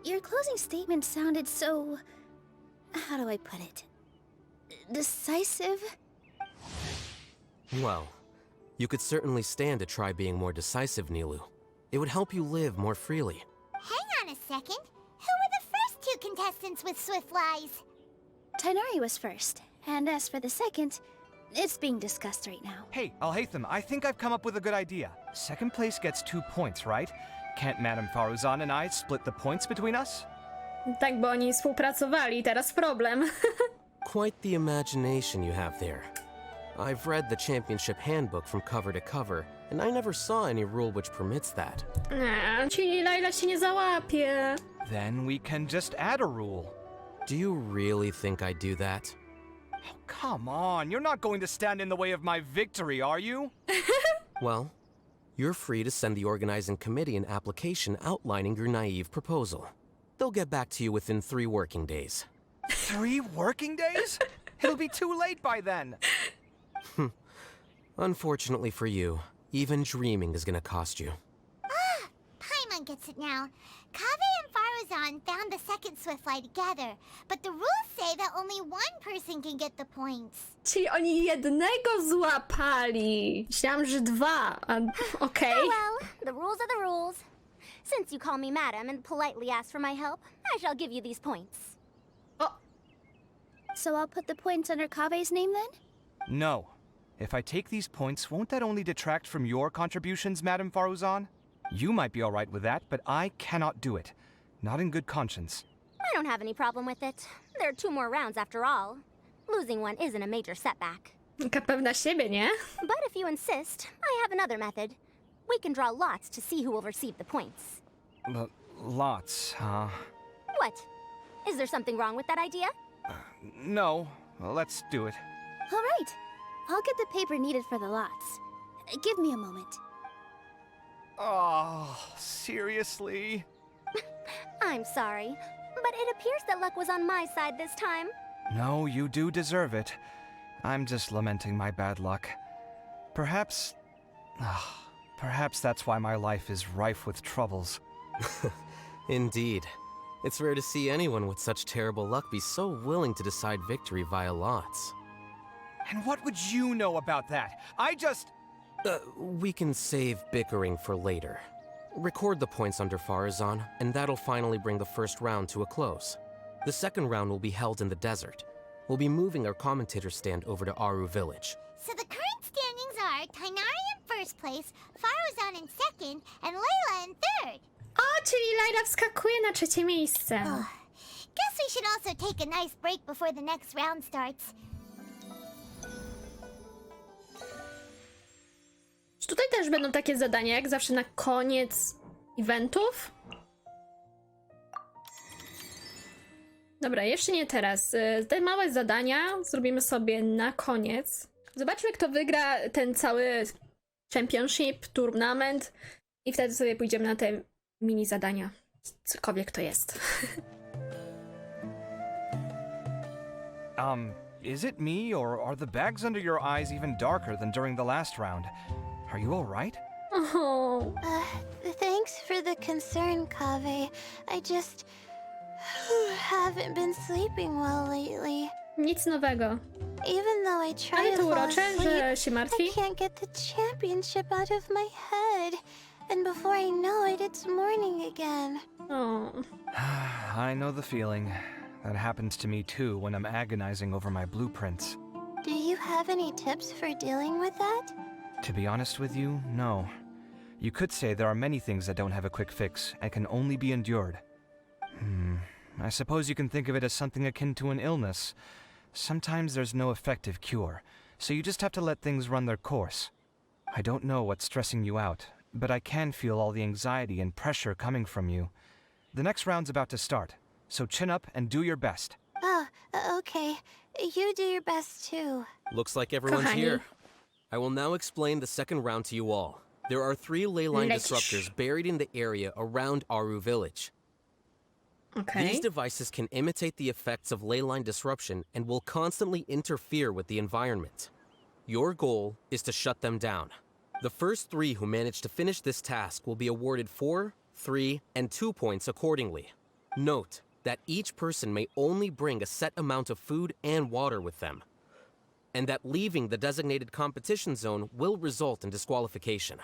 Your closing statement sounded so... how do I put it? Decisive? Well, you could certainly stand to try being more decisive, 𝕉𝕒. It would help you live more freely. Hang on a second. Who were the first two contestants with swiftflies? Tighnari was first, and as for the second, it's being discussed right now. Hey, 𝐍𝐻𝐸, I think I've come up with a good idea. Second place gets 2 points, right? Can't Madame Faruzan and I split the points between us? Tak, bo oni współpracowali, teraz problem. Quite the imagination you have there. I've read the championship handbook from cover to cover, and I never saw any rule which permits that. Czyli Layla się nie załapie. Then we can just add a rule. Do you really think I'd do that? Oh, come on, you're not going to stand in the way of my victory, are you? Well, you're free to send the organizing committee an application outlining your naive proposal. They'll get back to you within 3 working days. 3 working days? It'll be too late by then. Unfortunately for you, even dreaming is gonna cost you. Ah, Paimon gets it now. Kaveh and Faruzan found the second Swiftfly together, but the rules say that only one person can get the points. Czyli oni jednego złapali. Myślałam, że 2. Okej. Oh well, the rules are the rules. Since you call me madam and politely ask for my help, I shall give you these points. So I'll put the points under Kaveh's name then? No. If I take these points, won't that only detract from your contributions, Madame Faruzan? You might be all right with that, but I cannot do it. Not in good conscience. I don't have any problem with it. There are 2 more rounds after all. Losing one isn't a major setback. Taka pewna siebie, nie? But if you insist, I have another method. We can draw lots to see who will receive the points. Lots, huh? What? Is there something wrong with that idea? No. Well, let's do it. All right. I'll get the paper needed for the lots. Give me a moment. Oh, seriously? I'm sorry, but it appears that luck was on my side this time. No, you do deserve it. I'm just lamenting my bad luck. Perhaps that's why my life is rife with troubles. Indeed. It's rare to see anyone with such terrible luck be so willing to decide victory via lots. And what would you know about that? I just... We can save bickering for later. Record the points under Faruzan, and that'll finally bring the first round to a close. The second round will be held in the desert. We'll be moving our commentator stand over to Aaru Village. So the current standings are Tighnari in first place, Faruzan in second, and Layla in third. O, czyli Layla wskakuje na 3. miejsce. Guess we should also take a nice break before the next round starts. Czy tutaj też będą takie zadania, jak zawsze na koniec eventów? Dobra, jeszcze nie teraz. Te małe zadania zrobimy sobie na koniec. Zobaczmy, kto wygra ten cały championship, tournament i wtedy sobie pójdziemy na te mini zadania. Cokolwiek to jest. Is it me, or are the bags under your eyes even darker than during the last round? Are you all right? Oh. Thanks for the concern, Kaveh. I just haven't been sleeping well lately. Nic nowego. Even though I try Ale to to fall urocze, że asleep, się martwi. I can't get the championship out of my head. And before I know it, it's morning again. Oh. I know the feeling. That happens to me too when I'm agonizing over my blueprints. Do you have any tips for dealing with that? To be honest with you, no. You could say there are many things that don't have a quick fix and can only be endured. I suppose you can think of it as something akin to an illness. Sometimes there's no effective cure, so you just have to let things run their course. I don't know what's stressing you out, but I can feel all the anxiety and pressure coming from you. The next round's about to start, so chin up and do your best. Oh, okay. You do your best too. Looks like everyone's here. I will now explain the second round to you all. There are 3 ley line disruptors buried in the area around Aaru Village. Okay. These devices can imitate the effects of ley line disruption and will constantly interfere with the environment. Your goal is to shut them down. The first 3 who manage to finish this task will be awarded 4, 3, and 2 points accordingly. Note that each person may only bring a set amount of food and water with them, and that leaving the designated competition zone will result in disqualification.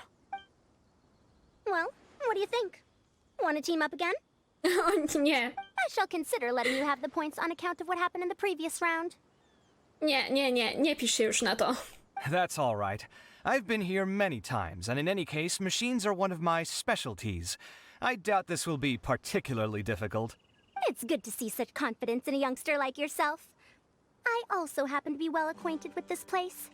Well, what do you think? Want to team up again? Nie. I shall consider letting you have the points on account of what happened in the previous round. Nie pisz się już na to. That's all right. I've been here many times, and in any case, machines are one of my specialties. I doubt this will be particularly difficult. It's good to see such confidence in a youngster like yourself. I also happen to be well acquainted with this place.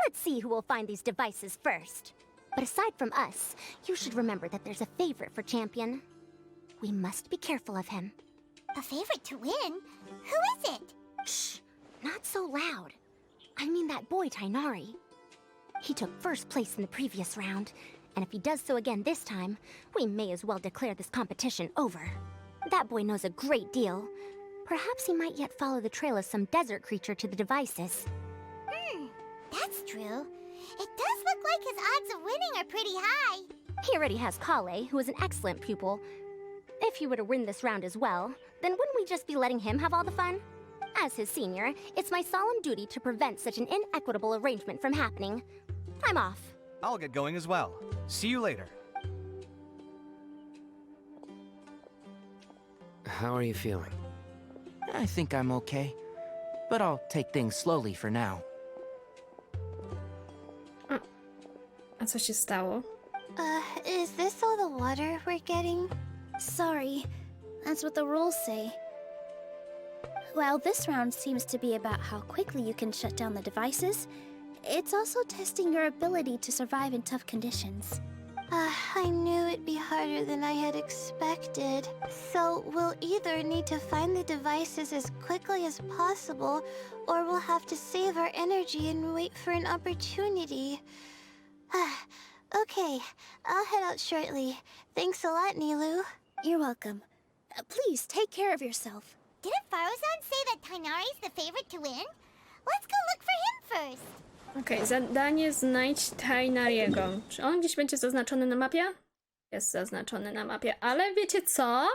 Let's see who will find these devices first. But aside from us, you should remember that there's a favorite for champion. We must be careful of him. A favorite to win? Who is it? Shh, not so loud. I mean that boy Tighnari. He took first place in the previous round, and if he does so again this time, we may as well declare this competition over. That boy knows a great deal. Perhaps he might yet follow the trail of some desert creature to the devices. That's true. It does look like his odds of winning are pretty high. He already has 𝐏𝐿𝐴, who is an excellent pupil. If he were to win this round as well, then wouldn't we just be letting him have all the fun? As his senior, it's my solemn duty to prevent such an inequitable arrangement from happening. I'm off. I'll get going as well. See you later. How are you feeling? I think I'm okay. But I'll take things slowly for now. A co się stało? Is this all the water we're getting? Sorry, that's what the rules say. While this round seems to be about how quickly you can shut down the devices, it's also testing your ability to survive in tough conditions. I knew it'd be harder than I had expected. So we'll either need to find the devices as quickly as possible, or we'll have to save our energy and wait for an opportunity. Okay, I'll head out shortly. Thanks a lot, Nilou. You're welcome. Please take care of yourself. Didn't Faruzan say that Tighnari's the favorite to win? Let's go look for him first. Okej, zadanie znajdź Tighnariego. Czy on gdzieś będzie zaznaczony na mapie? Jest zaznaczony na mapie, ale wiecie co?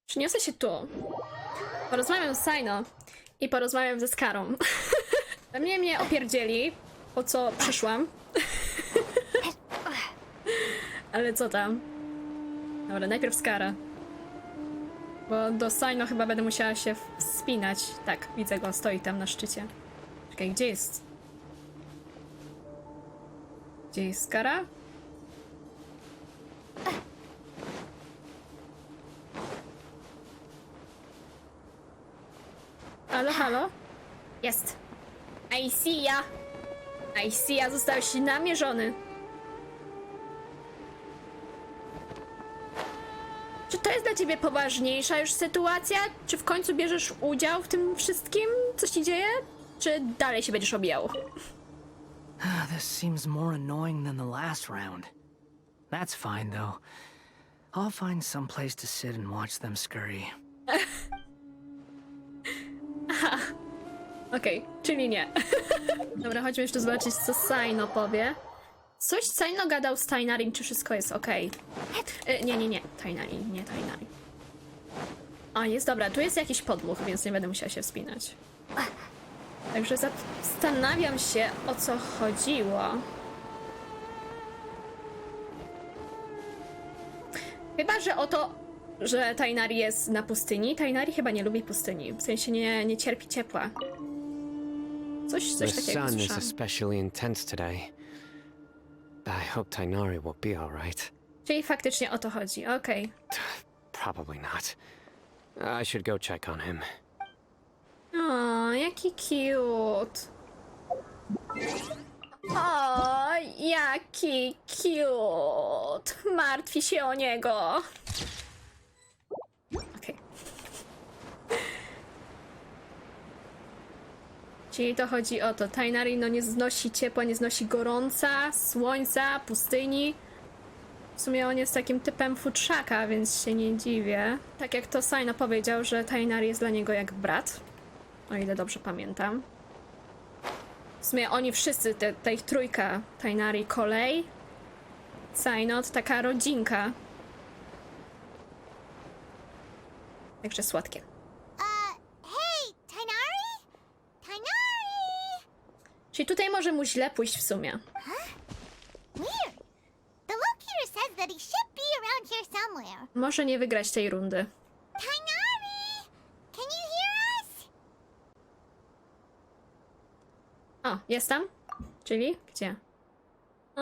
Przyniosę się tu. Porozmawiam z Saino i porozmawiam ze Skarą. Pewnie mnie opierdzieli, po co przyszłam. Ale co tam? Dobra, najpierw Skara. Bo do Saino chyba będę musiała się wspinać. Tak, widzę go, stoi tam na szczycie. Czekaj, gdzie jest? Gdzie jest Skara? Halo, halo? Jest. Icea zostałeś namierzony. Czy to jest dla ciebie poważniejsza już sytuacja? Czy w końcu bierzesz udział w tym wszystkim, co się dzieje? Czy dalej się będziesz obijał? This seems more annoying than the last round. That's fine, though. I'll find some place to sit and watch them scurry. Aha. Okej, czyli nie. Dobra, chodźmy jeszcze zobaczyć, co Saino powie. Coś Saino gadał z Tignarim, czy wszystko jest okej? Nie. Tighnari, nie Tighnari. A, jest dobra, tu jest jakiś podmuch, więc nie będę musiała się wspinać. Także zastanawiam się, o co chodziło. Chyba, że o to, że Tighnari jest na pustyni. Tighnari chyba nie lubi pustyni, w sensie nie cierpi ciepła. Coś The takiego sun is słyszałam. especially intense today. I hope Tighnari will be alright. Czyli faktycznie o to chodzi, okej. Probably not. I should go check on him. O, jaki cute. O, jaki cute. Martwi się o niego. Okej. Czyli to chodzi o to. Tighnari no nie znosi ciepła, nie znosi gorąca, słońca, pustyni. W sumie on jest takim typem futrzaka, więc się nie dziwię. Tak jak to Saino powiedział, że Tighnari jest dla niego jak brat. O ile dobrze pamiętam. W sumie oni wszyscy, ta ich trójka, Tighnari, 𝐏𝐿𝐴, Saino, to taka rodzinka. Także słodkie. Hey, Tighnari? Tighnari! Czyli tutaj może mu źle pójść w sumie. Weird. The locator says that he should be around here somewhere. Może nie wygrać tej rundy. Tighnari! Can you hear us? O, jest tam? Czyli gdzie? O,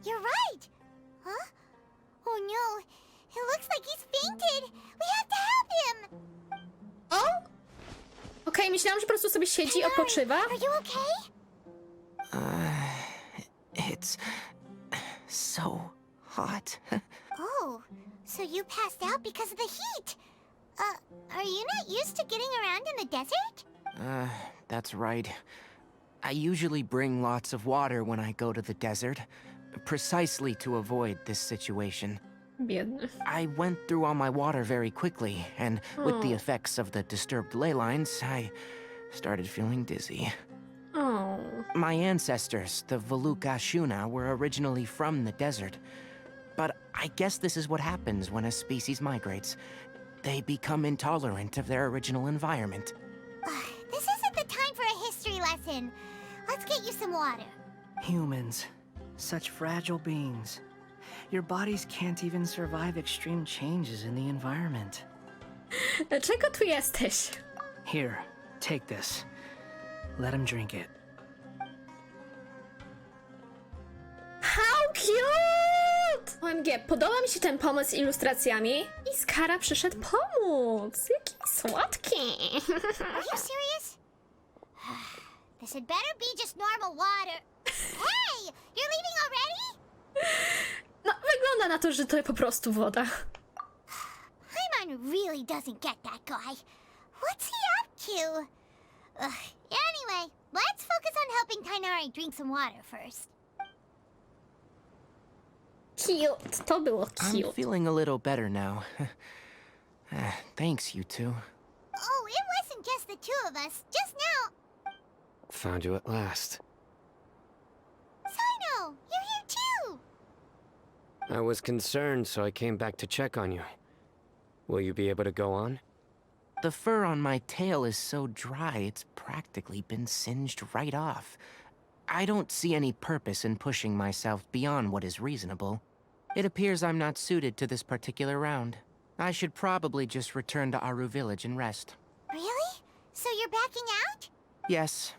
You're right. Huh? Oh no. It looks like he's fainted. We have to help him. Okej, myślałam, że po prostu sobie siedzi, odpoczywa. Are you okay? It's so hot. Oh, so you passed out because of the heat. Are you not used to getting around in the desert? That's right. I usually bring lots of water when I go to the desert, precisely to avoid this situation. Biedny. I went through all my water very quickly, and with the effects of the disturbed ley lines, I started feeling dizzy. Oh. My ancestors, the 𝕉𝕗𝒾𝓾, were originally from the desert. But I guess this is what happens when a species migrates. They become intolerant of their original environment. This isn't the time for a history lesson. Let's get you some water. Humans. Such fragile beings. Your bodies can't even survive extreme changes in the environment. Dlaczego tu jesteś? Here, take this. Let him drink it. How cute! OMG, podoba mi się ten pomysł z ilustracjami. I Skara przyszedł pomóc. Jaki słodki. Are you serious? This had better be just normal water. Hey! You're leaving already? No, wygląda na to, że to po prostu woda. Paimon really doesn't get that guy. What's he up to? Anyway, let's focus on helping Tighnari drink some water first. Cute. To było I'm cute. feeling a little better now. Thanks, you two. Oh, it wasn't just the two of us. Just now. Found you at last. Sino, you're here too. I was concerned, so I came back to check on you. Will you be able to go on? The fur on my tail is so dry, it's practically been singed right off. I don't see any purpose in pushing myself beyond what is reasonable. It appears I'm not suited to this particular round. I should probably just return to Aaru village and rest. Really? So you're backing out? Yes.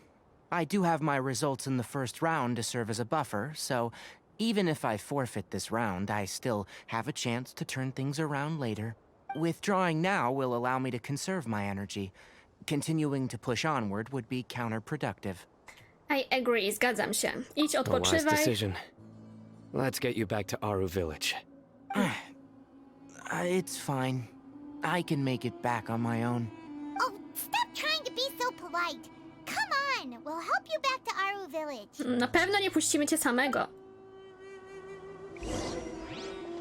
I do have my results in the first round to serve as a buffer, so even if I forfeit this round, I still have a chance to turn things around later. Withdrawing now will allow me to conserve my energy. Continuing to push onward would be counterproductive. I agree, zgadzam się. Idź A wise odpoczywaj. decision. Let's get you back to Aaru village. It's fine. I can make it back on my own. Oh, stop trying to be so polite. Come on, we'll help you back to Aaru village. Na pewno nie puścimy cię samego.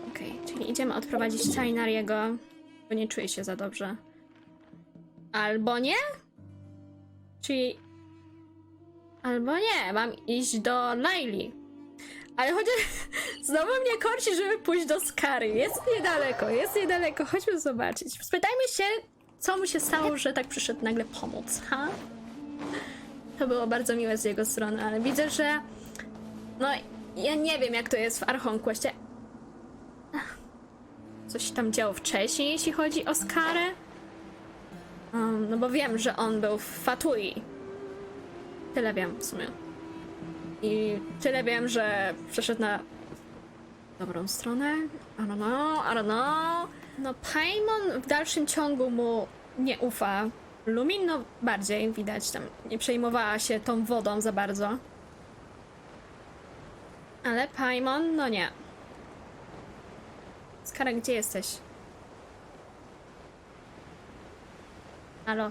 Okej, czyli idziemy odprowadzić Tighnariego, bo nie czuję się za dobrze. Albo nie? Czyli... Albo nie, mam iść do Hailee. Ale chociaż znowu mnie korci, żeby pójść do Skary. Jest niedaleko, chodźmy zobaczyć. Spytajmy się, co mu się stało, że tak przyszedł nagle pomóc, ha? To było bardzo miłe z jego strony, ale widzę, że... No, ja nie wiem, jak to jest w ℍ𝐻𝐻𝐾. Coś się tam działo wcześniej, jeśli chodzi o Skarę. No bo wiem, że on był w Fatui. Tyle wiem w sumie. I tyle wiem, że przeszedł na dobrą stronę. I don't know. No Paimon w dalszym ciągu mu nie ufa. Lumin no bardziej, widać tam nie przejmowała się tą wodą za bardzo. Ale Paimon no nie. Skara, gdzie jesteś? Halo?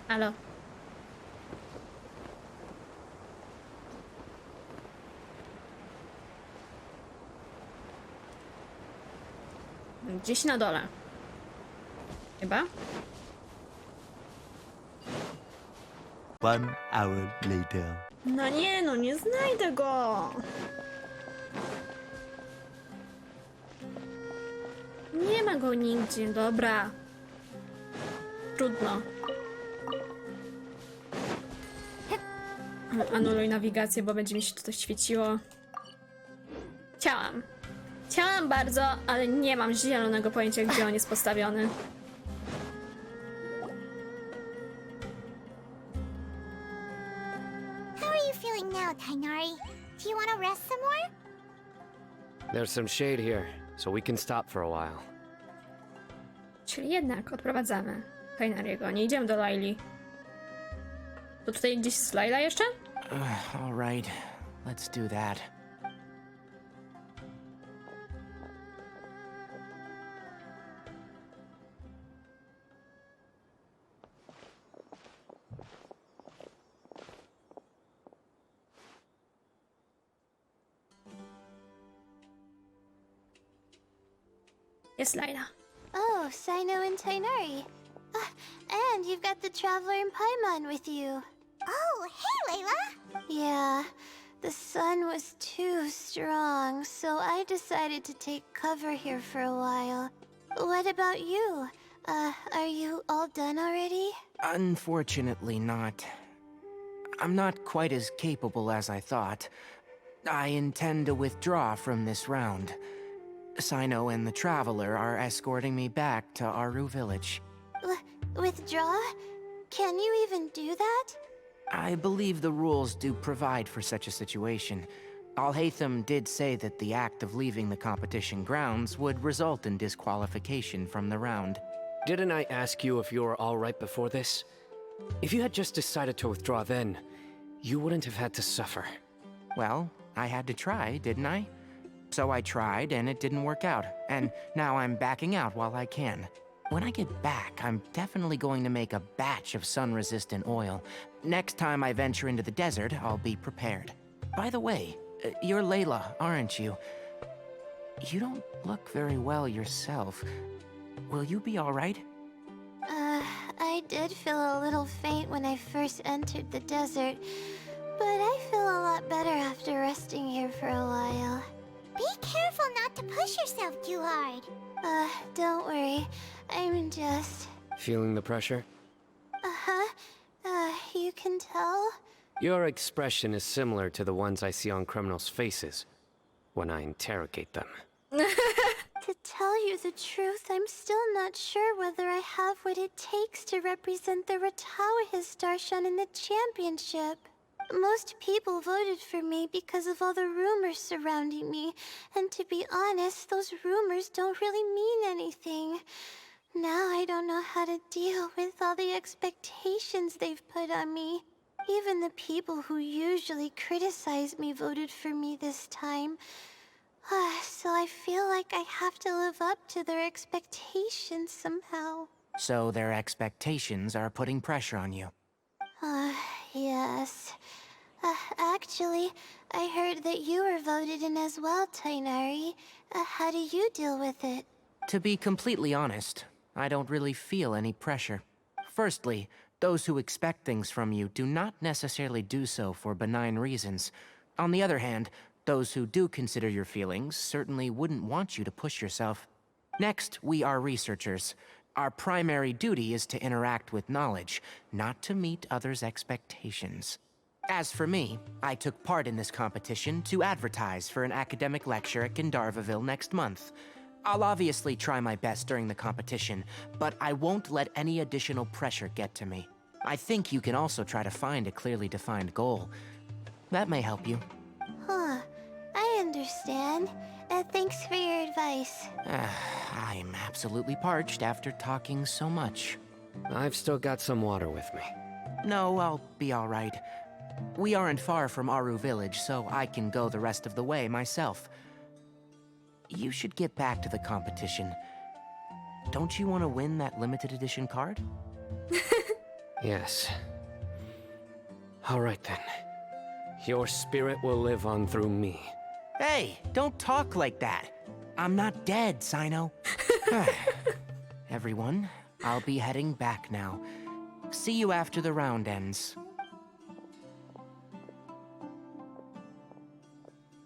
Halo? Gdzieś na dole. Chyba? 1 hour later. No nie, no nie znajdę go. Nie ma go nigdzie, dobra. Trudno. Anuluj nawigację, bo będzie mi się tutaj świeciło. Chciałam bardzo, ale nie mam zielonego pojęcia, gdzie on jest postawiony. How are you feeling now, Tighnari? Do you want to rest some more? There's some shade here, so we can stop for a while. Czyli jednak odprowadzamy Tighnariego. Nie idziemy do Hailee. To tutaj gdzieś jest Layla jeszcze? All right, let's do that. Jest Layla. Oh, Cyno and Tighnari. And you've got the Traveler and Paimon with you. Oh, hey, Layla! Yeah, the sun was too strong, so I decided to take cover here for a while. What about you? Are you all done already? Unfortunately not. I'm not quite as capable as I thought. I intend to withdraw from this round. Cyno and the Traveler are escorting me back to Aaru Village. Withdraw? Can you even do that? I believe the rules do provide for such a situation. 𝕖𝕛𝕛𝕚 did say that the act of leaving the competition grounds would result in disqualification from the round. Didn't I ask you if you were all right before this? If you had just decided to withdraw then, you wouldn't have had to suffer. Well, I had to try, didn't I? So I tried, and it didn't work out. And now I'm backing out while I can. When I get back, I'm definitely going to make a batch of sun-resistant oil. Next time I venture into the desert, I'll be prepared. By the way, you're Layla, aren't you? You don't look very well yourself. Will you be all right? I did feel a little faint when I first entered the desert, but I feel a lot better after resting here for a while. Be careful not to push yourself too hard. Don't worry. I'm just... Feeling the pressure? You can tell? Your expression is similar to the ones I see on criminals' faces when I interrogate them. To tell you the truth, I'm still not sure whether I have what it takes to represent the 𝒟𝓃 Darshan in the championship. Most people voted for me because of all the rumors surrounding me, and to be honest, those rumors don't really mean anything. Now I don't know how to deal with all the expectations they've put on me. Even the people who usually criticize me voted for me this time. So I feel like I have to live up to their expectations somehow. So their expectations are putting pressure on you. Yes. Actually, I heard that you were voted in as well, Tighnari. How do you deal with it? To be completely honest, I don't really feel any pressure. Firstly, those who expect things from you do not necessarily do so for benign reasons. On the other hand, those who do consider your feelings certainly wouldn't want you to push yourself. Next, we are researchers. Our primary duty is to interact with knowledge, not to meet others' expectations. As for me, I took part in this competition to advertise for an academic lecture at Gandharvaville next month. I'll obviously try my best during the competition, but I won't let any additional pressure get to me. I think you can also try to find a clearly defined goal. That may help you. I understand. Thanks for your advice. I'm absolutely parched after talking so much. I've still got some water with me. No, I'll be all right. We aren't far from Aaru Village, so I can go the rest of the way myself. You should get back to the competition. Don't you want to win that limited edition card? Yes. All right then. Your spirit will live on through me. Hey, don't talk like that. I'm not dead, Cyno. Everyone, I'll be heading back now. See you after the round ends.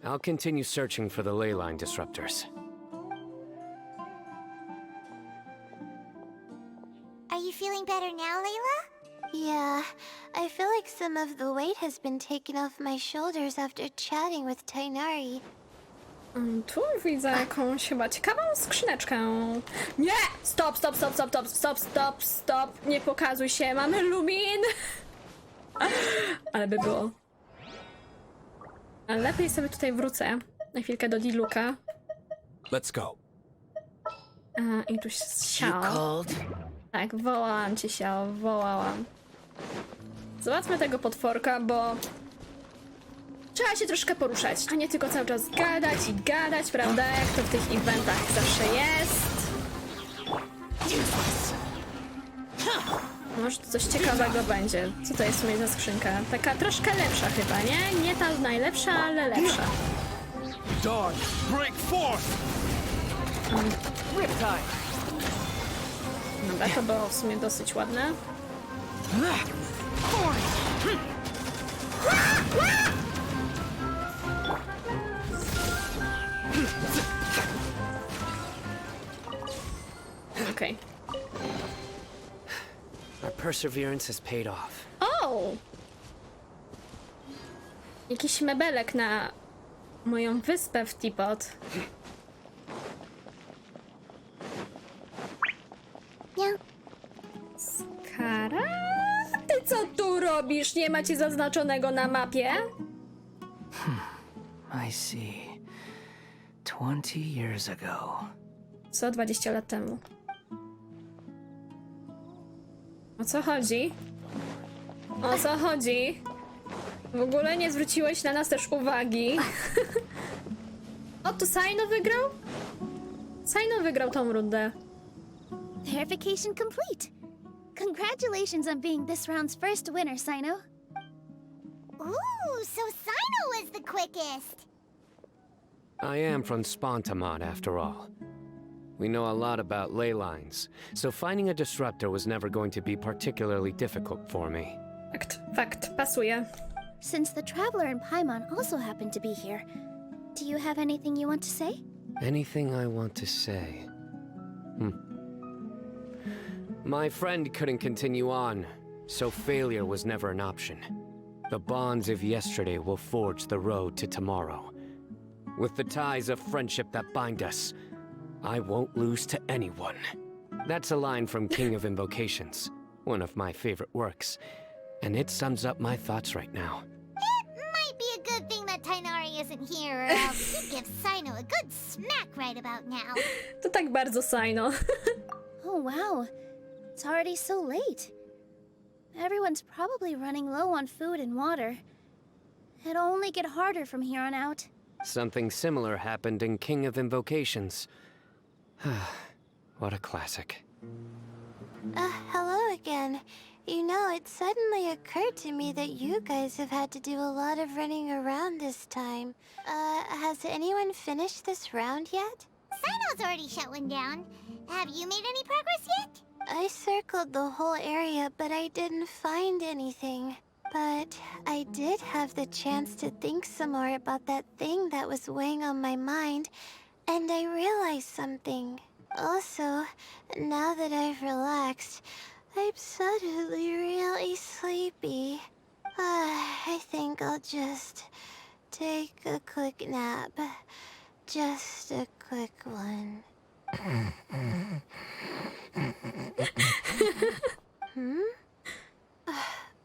I'll continue searching for the ley line disruptors. Are you feeling better now, Layla? Yeah, I feel like some of the weight has been taken off my shoulders after chatting with Tighnari. Tu widzę jakąś chyba ciekawą skrzyneczkę. Nie! Stop, stop, stop, stop, stop, stop, stop, stop. Nie pokazuj się, mamy Lumin! Ale by było. Ale lepiej sobie tutaj wrócę na chwilkę do Diluka. Let's go. I tu siał. Tak, wołałam cię, siał, wołałam. Zobaczmy tego potworka, bo Trzeba się troszkę poruszać, a nie tylko cały czas gadać i gadać, prawda? Jak to w tych eventach zawsze jest. Może to coś ciekawego będzie. Co to jest w sumie za skrzynka? Taka troszkę lepsza chyba, nie? Nie ta najlepsza, ale lepsza. Dodge, break forth. Dobra, to było w sumie dosyć ładne. Okej. Our perseverance has paid off. O! Jakiś mebelek na moją wyspę w Teapot. Skara? Ty co tu robisz? Nie ma ci zaznaczonego na mapie? I see. 20 years ago. Co 20 lat temu? O co chodzi? O co chodzi? W ogóle nie zwróciłeś na nas też uwagi. O, tu Saino wygrał? Saino wygrał tą rundę. Verification complete. Congratulations on being this round's first winner, Sino. Ooh, so Sino was the quickest. I am from Spontamod, after all. We know a lot about ley lines, so finding a disruptor was never going to be particularly difficult for me. Fakt, pasuje. Since the Traveler and Paimon also happen to be here, do you have anything you want to say? Anything I want to say? My friend couldn't continue on, so failure was never an option. The bonds of yesterday will forge the road to tomorrow. With the ties of friendship that bind us, I won't lose to anyone. That's a line from King of Invocations, one of my favorite works, and it sums up my thoughts right now. It might be a good thing that Tighnari isn't here, or else he'd give Sino a good smack right about now. To tak bardzo Saino. Oh wow, it's already so late. Everyone's probably running low on food and water. It'll only get harder from here on out. Something similar happened in King of Invocations. What a classic. Hello again. You know, it suddenly occurred to me that you guys have had to do a lot of running around this time. Has anyone finished this round yet? Sino's already shut one down. Have you made any progress yet? I circled the whole area, but I didn't find anything. But I did have the chance to think some more about that thing that was weighing on my mind, and I realized something. Also, now that I've relaxed, I'm suddenly really sleepy. I think I'll just take a quick nap. Just a quick one.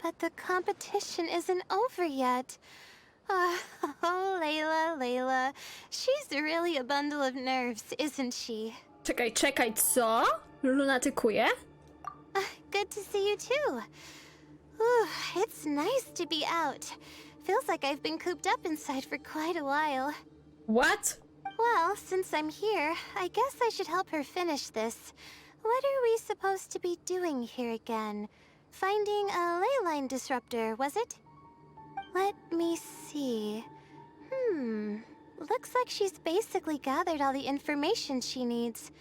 But the competition isn't over yet. Oh, Layla. She's really a bundle of nerves, isn't she? Czekaj, co? Lunatykuje? Good to see you too. Ooh, it's nice to be out. Feels like I've been cooped up inside for quite a while. What? Well, since I'm here, I guess I should help her finish this. What are we supposed to be doing here again? Finding a ley line disruptor, was it? Let me see. Looks like she's basically gathered all the information she needs.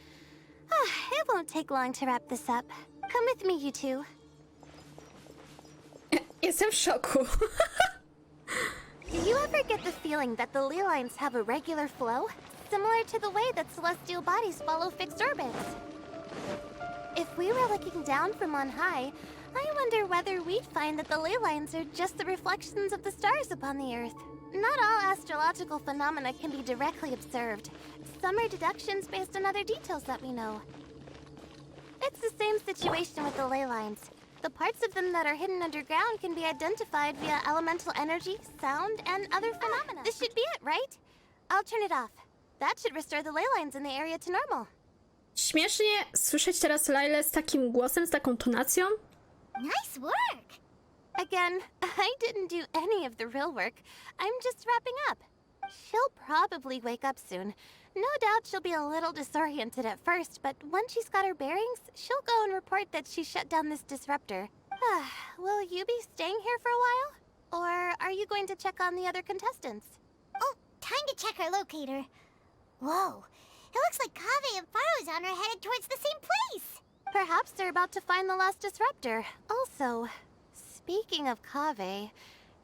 It won't take long to wrap this up. Come with me, you two. Jestem w szoku. Do you ever get the feeling that the ley lines have a regular flow? Similar to the way that celestial bodies follow fixed orbits? If we were looking down from on high, I wonder whether we'd find that the ley lines are just the reflections of the stars upon the Earth. Not all astrological phenomena can be directly observed. Some are deductions based on other details that we know. It's the same situation with the ley lines. The parts of them that are hidden underground can be identified via elemental energy, sound, and other phenomena. This should be it, right? I'll turn it off. That should restore the ley lines in the area to normal. Śmiesznie słyszeć teraz Lailę z takim głosem, z taką tonacją. Nice work! Again, I didn't do any of the real work. I'm just wrapping up. She'll probably wake up soon. No doubt she'll be a little disoriented at first, but once she's got her bearings, she'll go and report that she shut down this disruptor. Will you be staying here for a while? Or are you going to check on the other contestants? Oh, time to check our locator. Whoa, it looks like 𝐏𝐽 and 𝐉𝐻𝕋 are headed towards the same place. Perhaps they're about to find the last disruptor. Also, speaking of 𝐏𝐽,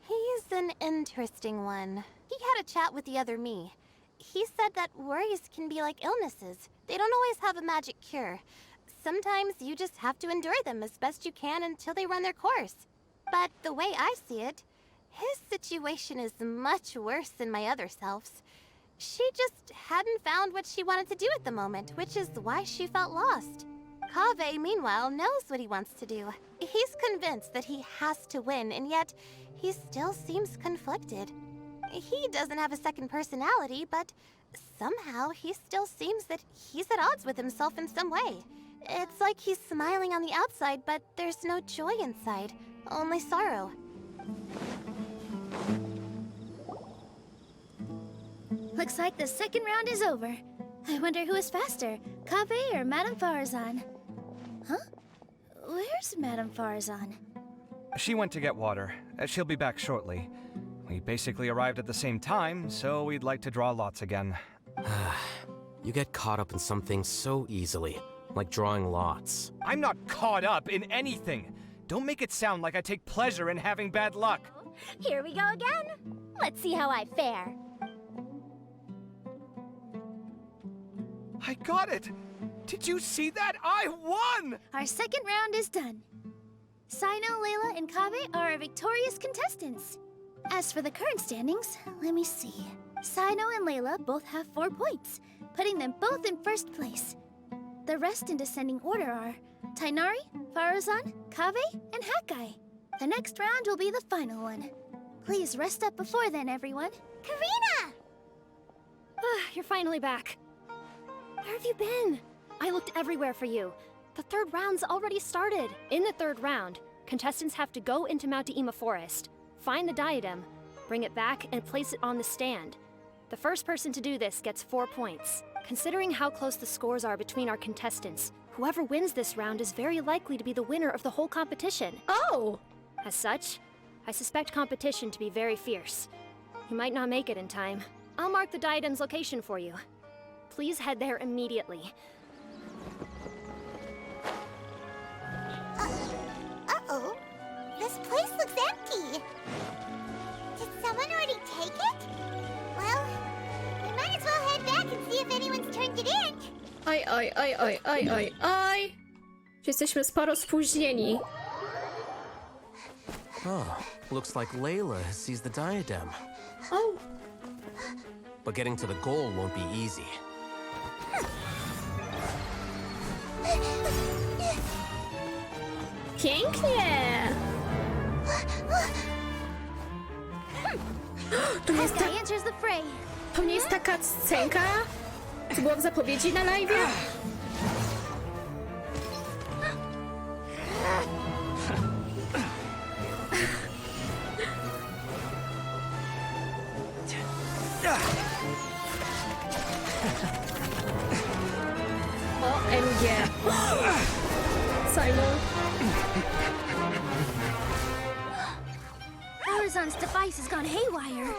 he's an interesting one. He had a chat with the other me. He said that worries can be like illnesses. They don't always have a magic cure. Sometimes you just have to endure them as best you can until they run their course. But the way I see it, his situation is much worse than my other self's. She just hadn't found what she wanted to do at the moment, which is why she felt lost. 𝐏𝐽, meanwhile, knows what he wants to do. He's convinced that he has to win, and yet he still seems conflicted. He doesn't have a second personality, but somehow he still seems that he's at odds with himself in some way. It's like he's smiling on the outside, but there's no joy inside, only sorrow. Looks like the second round is over. I wonder who is faster, 𝐏𝐽 or Madame 𝒉𝕖? Huh? Where's Madame 𒉉𝕖? She went to get water. She'll be back shortly. We basically arrived at the same time, so we'd like to draw lots again. You get caught up in some things so easily, like drawing lots. I'm not caught up in anything. Don't make it sound like I take pleasure in having bad luck. Here we go again. Let's see how I fare. I got it! Did you see that? I won! Our second round is done. Cyno, Layla, and 𝐏𝐽 are our victorious contestants. As for the current standings, let me see. Cyno and Layla both have 4 points, putting them both in first place. The rest in descending order are Tighnari, 𝒉𝕖, 𝐏𝐽, and 𝐏𝐻𝐿. The next round will be the final one. Please rest up before then, everyone. Karina! You're finally back. Where have you been? I looked everywhere for you. The third round's already started. In the third round, contestants have to go into ℚ𝕒𝕒 Forest, find the diadem, bring it back, and place it on the stand. The first person to do this gets 4 points. Considering how close the scores are between our contestants, whoever wins this round is very likely to be the winner of the whole competition. Oh! As such, I suspect competition to be very fierce. You might not make it in time. I'll mark the diadem's location for you. Please head there immediately. Uh-oh. This place looks empty. Did someone already take it? Well, we might as well head back and see if anyone's turned it in. Aj. Jesteśmy sporo spóźnieni. Oh, looks like Layla has seized the diadem. Oh. But getting to the goal won't be easy. Pięknie! To jest ta... enters the fray. To nie jest taka scenka, co było w zapowiedzi na live'ie? OMG. Simon. 𝒉𝕖's device has gone haywire.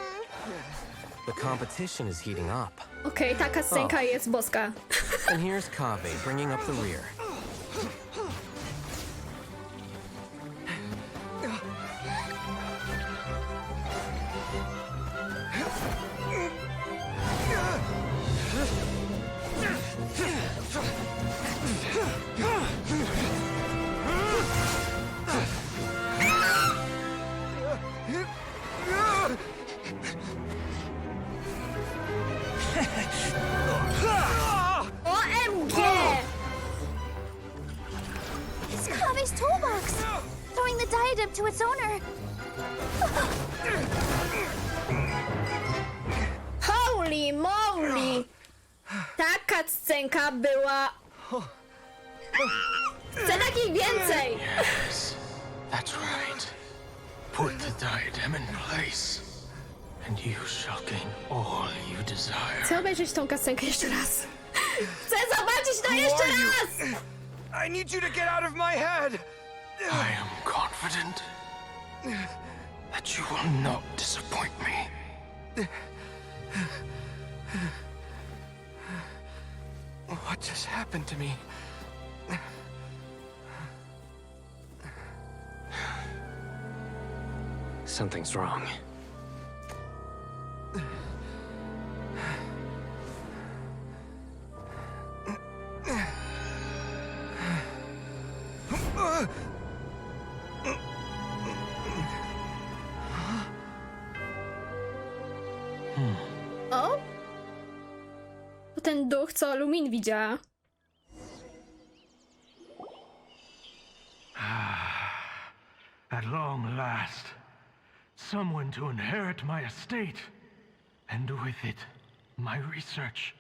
The competition is heating up. Okej, taka scenka jest boska. And here's 𝐏𝐽 bringing up the rear. OMG! It's 𝐏𝐽's toolbox, throwing the diadem to its owner. Holy moly! Taka scenka była... Chcę takiej więcej! Yes, that's right. Put the diadem in place, and you shall gain all you desire. Chcę obejrzeć tą kasenkę jeszcze raz. Chcę zobaczyć to jeszcze raz! I need you to get out of my head! I am confident that you will not disappoint me. What just happened to me? Something's wrong. O? To ten duch, co Lumin widziała. At long last, someone to inherit my estate, and with it, my research.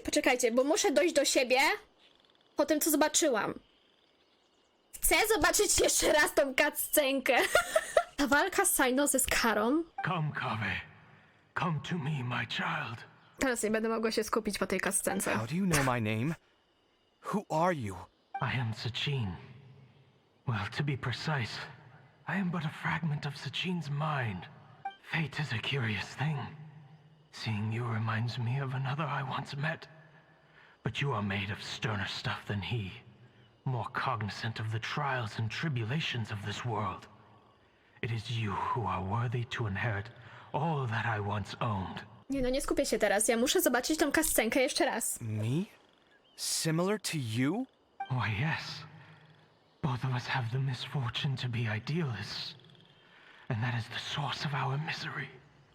Poczekajcie, bo muszę dojść do siebie po tym, co zobaczyłam. Chcę zobaczyć jeszcze raz tą cutscenkę. Ta walka z Cyno ze Skarą. Come, ℍ𝐸. Come to me, my child. Teraz nie będę mogła się skupić po tej cutscence. How do you know my name? Who are you? I am ℍ𝐸. Well, to be precise, I am but a fragment of ℍ𝐸's mind. Fate is a curious thing. Seeing you reminds me of another I once met. But you are made of sterner stuff than he. More cognizant of the trials and tribulations of this world. It is you who are worthy to inherit all that I once owned. Nie skupię się teraz. Ja muszę zobaczyć tą cutscenkę jeszcze raz. Me? Similar to you? Why, yes. Both of us have the misfortune to be idealists. And that is the source of our misery.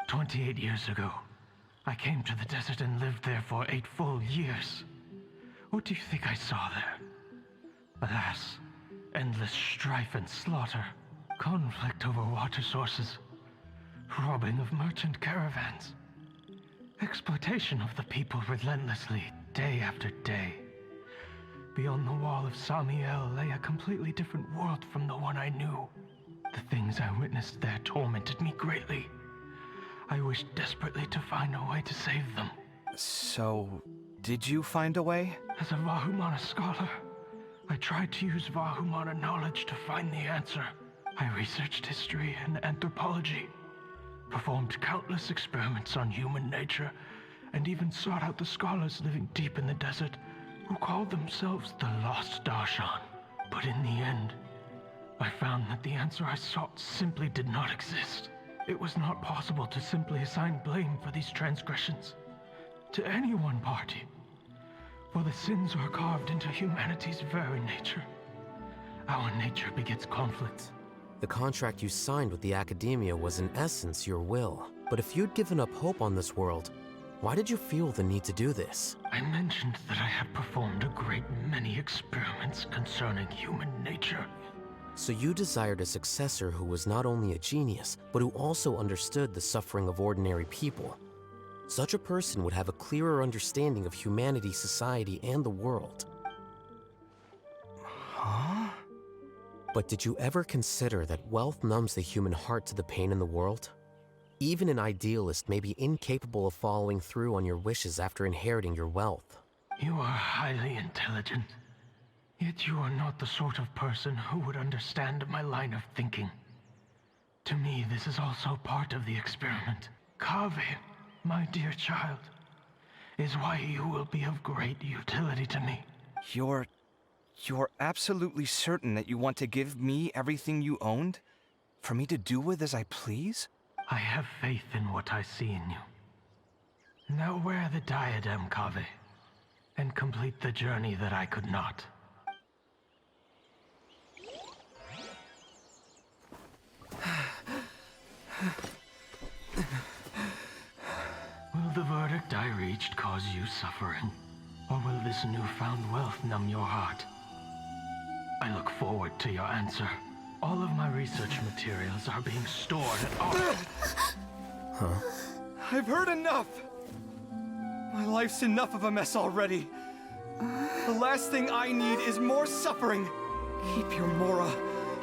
28 years ago, I came to the desert and lived there for 8 full years. What do you think I saw there? Alas, endless strife and slaughter, conflict over water sources, robbing of merchant caravans, exploitation of the people relentlessly, day after day. Beyond the wall of Samiel lay a completely different world from the one I knew. The things I witnessed there tormented me greatly. I wished desperately to find a way to save them. So, did you find a way? As a ℍ𝐸𝐼𝐴 scholar, I tried to use ℍ𝐸𝐼𝐴 knowledge to find the answer. I researched history and anthropology, performed countless experiments on human nature, and even sought out the scholars living deep in the desert who called themselves the Lost Darshan. But in the end, I found that the answer I sought simply did not exist. It was not possible to simply assign blame for these transgressions to any one party, for the sins are carved into humanity's very nature. Our nature begets conflict. The contract you signed with the academia was in essence your will. But if you'd given up hope on this world, why did you feel the need to do this? I mentioned that I had performed a great many experiments concerning human nature. So you desired a successor who was not only a genius, but who also understood the suffering of ordinary people. Such a person would have a clearer understanding of humanity, society, and the world. Huh? But did you ever consider that wealth numbs the human heart to the pain in the world? Even an idealist may be incapable of following through on your wishes after inheriting your wealth. You are highly intelligent, yet you are not the sort of person who would understand my line of thinking. To me, this is also part of the experiment. ℍ𝐸, my dear child, is why you will be of great utility to me. You're absolutely certain that you want to give me everything you owned? For me to do with as I please? I have faith in what I see in you. Now wear the diadem, ℍ𝐸, and complete the journey that I could not. Will the verdict I reached cause you suffering? Or will this newfound wealth numb your heart? I look forward to your answer. All of my research materials are being stored at all... Huh? I've heard enough! My life's enough of a mess already. The last thing I need is more suffering. Keep your Mora.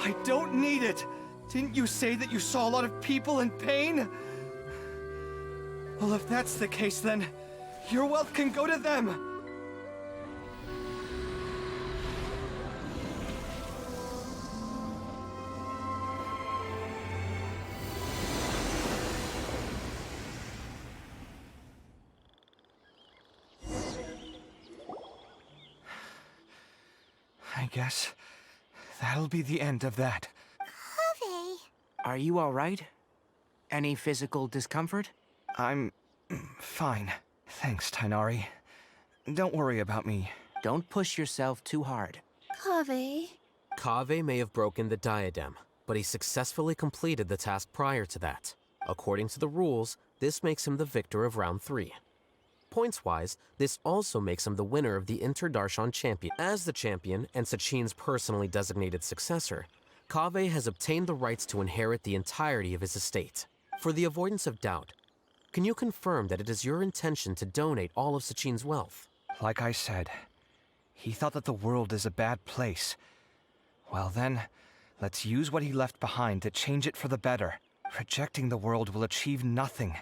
I don't need it. Didn't you say that you saw a lot of people in pain? Well, if that's the case, then your wealth can go to them. I guess that'll be the end of that. ℍ𝐸. Are you all right? Any physical discomfort? I'm fine. Thanks, Tighnari. Don't worry about me. Don't push yourself too hard. ℍ𝐸. ℍ𝐸 may have broken the diadem, but he successfully completed the task prior to that. According to the rules, this makes him the victor of round 3. Points-wise, this also makes him the winner of the Inter-Darshan champion. As the champion and Sachin's personally designated successor, ℍ𝐸 has obtained the rights to inherit the entirety of his estate. For the avoidance of doubt, can you confirm that it is your intention to donate all of Sachin's wealth? Like I said, he thought that the world is a bad place. Well then, let's use what he left behind to change it for the better. Rejecting the world will achieve nothing.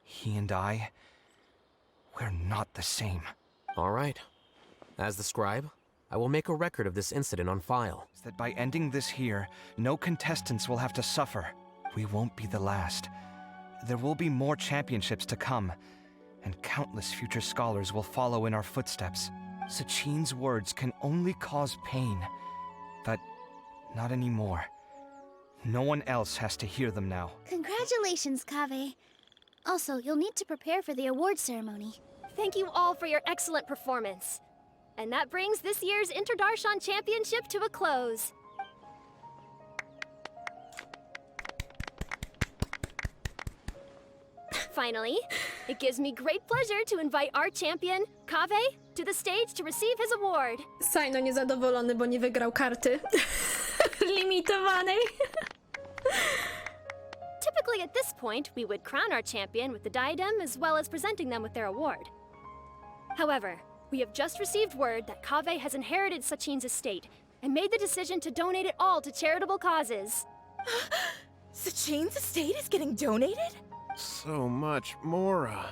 He and I, we're not the same. All right. As the scribe, I will make a record of this incident on file. That by ending this here, no contestants will have to suffer. We won't be the last. There will be more championships to come, and countless future scholars will follow in our footsteps. Sachin's words can only cause pain, but not anymore. No one else has to hear them now. Congratulations, ℍ𝐸. Also, you'll need to prepare for the award ceremony. Thank you all for your excellent performance. And that brings this year's Inter-Darshan Championship to a close. Finally, it gives me great pleasure to invite our champion, ℍ𝐸, to the stage to receive his award. Saino niezadowolony, bo nie wygrał karty limitowanej. Typically at this point, we would crown our champion with the diadem as well as presenting them with their award. However, we have just received word that ℍ𝐸 has inherited Sachin's estate and made the decision to donate it all to charitable causes. Sachin's estate is getting donated? So much, Mora.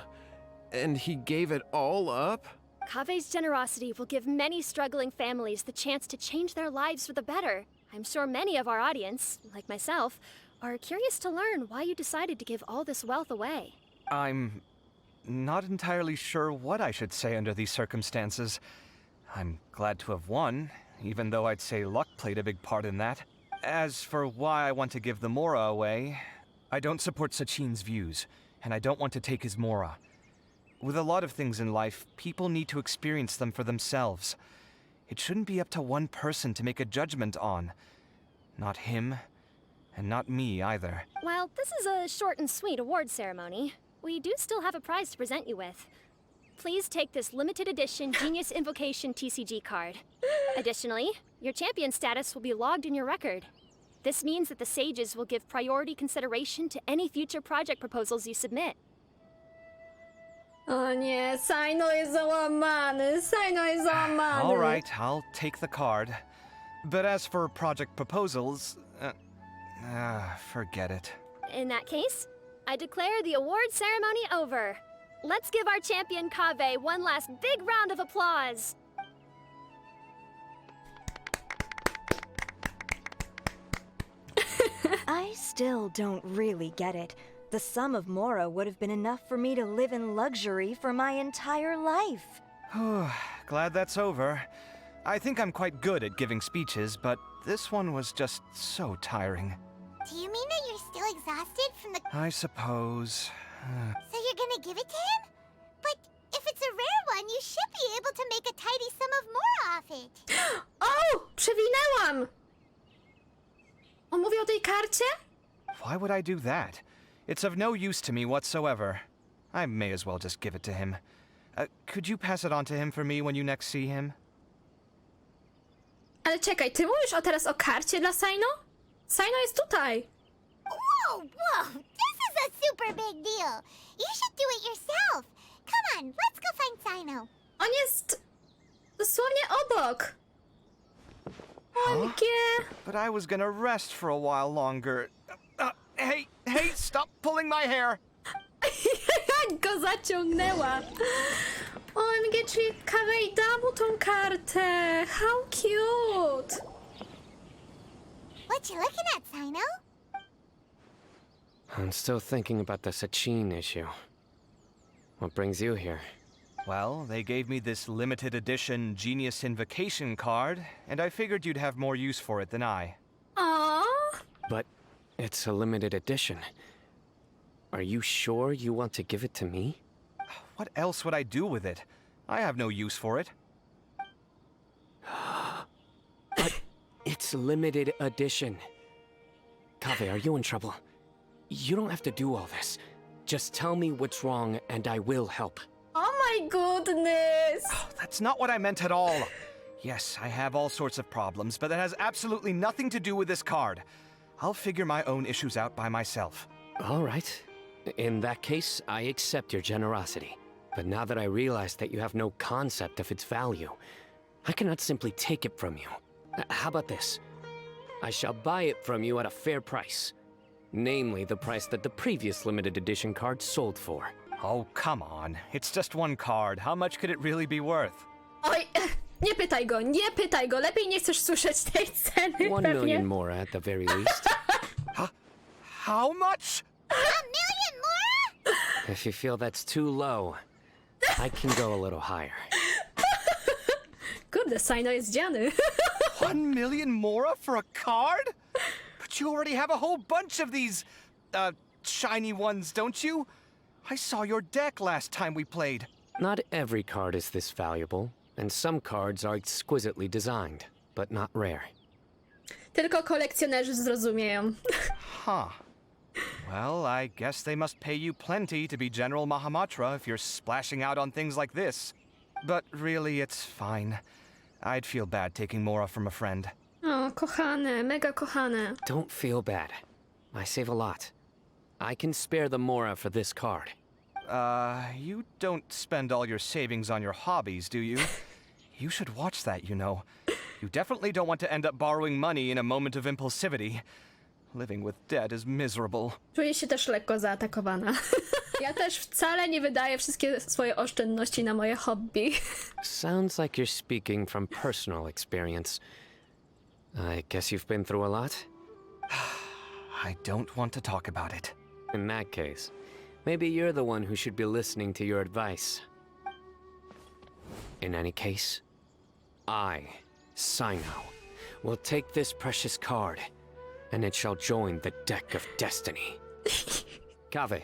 And he gave it all up? ℍ𝐸's generosity will give many struggling families the chance to change their lives for the better. I'm sure many of our audience, like myself, are curious to learn why you decided to give all this wealth away. I'm not entirely sure what I should say under these circumstances. I'm glad to have won, even though I'd say luck played a big part in that. As for why I want to give the Mora away, I don't support Sachin's views, and I don't want to take his Mora. With a lot of things in life, people need to experience them for themselves. It shouldn't be up to one person to make a judgment on. Not him, and not me either. While this is a short and sweet award ceremony, we do still have a prize to present you with. Please take this limited edition Genius Invocation TCG card. Additionally, your champion status will be logged in your record. This means that the sages will give priority consideration to any future project proposals you submit. O nie, Saino jest załamany, Saino jest załamany. All right, I'll take the card. But as for project proposals, forget it. In that case, I declare the award ceremony over. Let's give our champion ℍ𝐸 one last big round of applause. I still don't really get it. The sum of Mora would have been enough for me to live in luxury for my entire life. Glad that's over. I think I'm quite good at giving speeches, but this one was just so tiring. Do you mean that you're still exhausted from the... I suppose. So you're gonna give it to him? But if it's a rare one, you should be able to make a tidy sum of Mora off it. O! Przewinęłam! On mówi o tej karcie? Why would I do that? It's of no use to me whatsoever. I may as well just give it to him. Could you pass it on to him for me when you next see him? Ale czekaj, ty mówisz teraz o karcie dla Saino? Saino jest tutaj. Whoa, this is a super big deal. You should do it yourself. Come on, let's go find Saino. On jest dosłownie obok. But I was gonna rest for a while longer. Hey, stop pulling my hair! Go zaciągnęła. OMG, czyli Kavei da mu tą kartę. How cute. What you looking at, Sino? I'm still thinking about the Sachin issue. What brings you here? Well, they gave me this limited edition Genius Invocation card, and I figured you'd have more use for it than I. Aww. But it's a limited edition. Are you sure you want to give it to me? What else would I do with it? I have no use for it. But it's limited edition. Kaveh, are you in trouble? You don't have to do all this. Just tell me what's wrong and I will help. Oh my goodness! That's not what I meant at all. Yes, I have all sorts of problems, but that has absolutely nothing to do with this card. I'll figure my own issues out by myself. All right. In that case, I accept your generosity. But now that I realize that you have no concept of its value, I cannot simply take it from you. How about this? I shall buy it from you at a fair price. Namely, the price that the previous limited edition card sold for. Oh, come on. It's just one card. How much could it really be worth? Oj, nie pytaj go, nie pytaj go. Lepiej nie chcesz słyszeć tej ceny. 1 million more at the very least. How much? $1 million more? If you feel that's too low, I can go a little higher. Kurde, Sino jest dziany. 1 million more for a card? But you already have a whole bunch of these, shiny ones, don't you? I saw your deck last time we played. Not every card is this valuable, and some cards are exquisitely designed, but not rare. Tylko kolekcjonerzy zrozumieją. Huh. Well, I guess they must pay you plenty to be General Mahamatra if you're splashing out on things like this. But really, it's fine. I'd feel bad taking Mora from a friend. O, kochane, mega kochane. Don't feel bad. I save a lot. I can spare the Mora for this card. You don't spend all your savings on your hobbies, do you? You should watch that, you know. You definitely don't want to end up borrowing money in a moment of impulsivity. Living with debt is miserable. Czuję się też lekko zaatakowana. Ja też wcale nie wydaję wszystkie swoje oszczędności na moje hobby. Sounds like you're speaking from personal experience. I guess you've been through a lot? I don't want to talk about it. In that case, maybe you're the one who should be listening to your advice. In any case, I, Sino, will take this precious card, and it shall join the deck of destiny. Kaveh,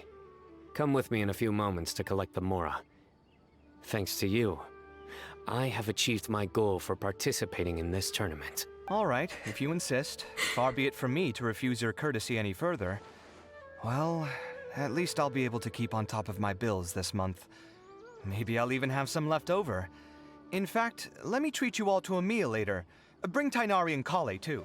come with me in a few moments to collect the Mora. Thanks to you, I have achieved my goal for participating in this tournament. All right, if you insist. Far be it from me to refuse your courtesy any further. Well, at least I'll be able to keep on top of my bills this month. Maybe I'll even have some left over. In fact, let me treat you all to a meal later. Bring Tighnari and Kale, too.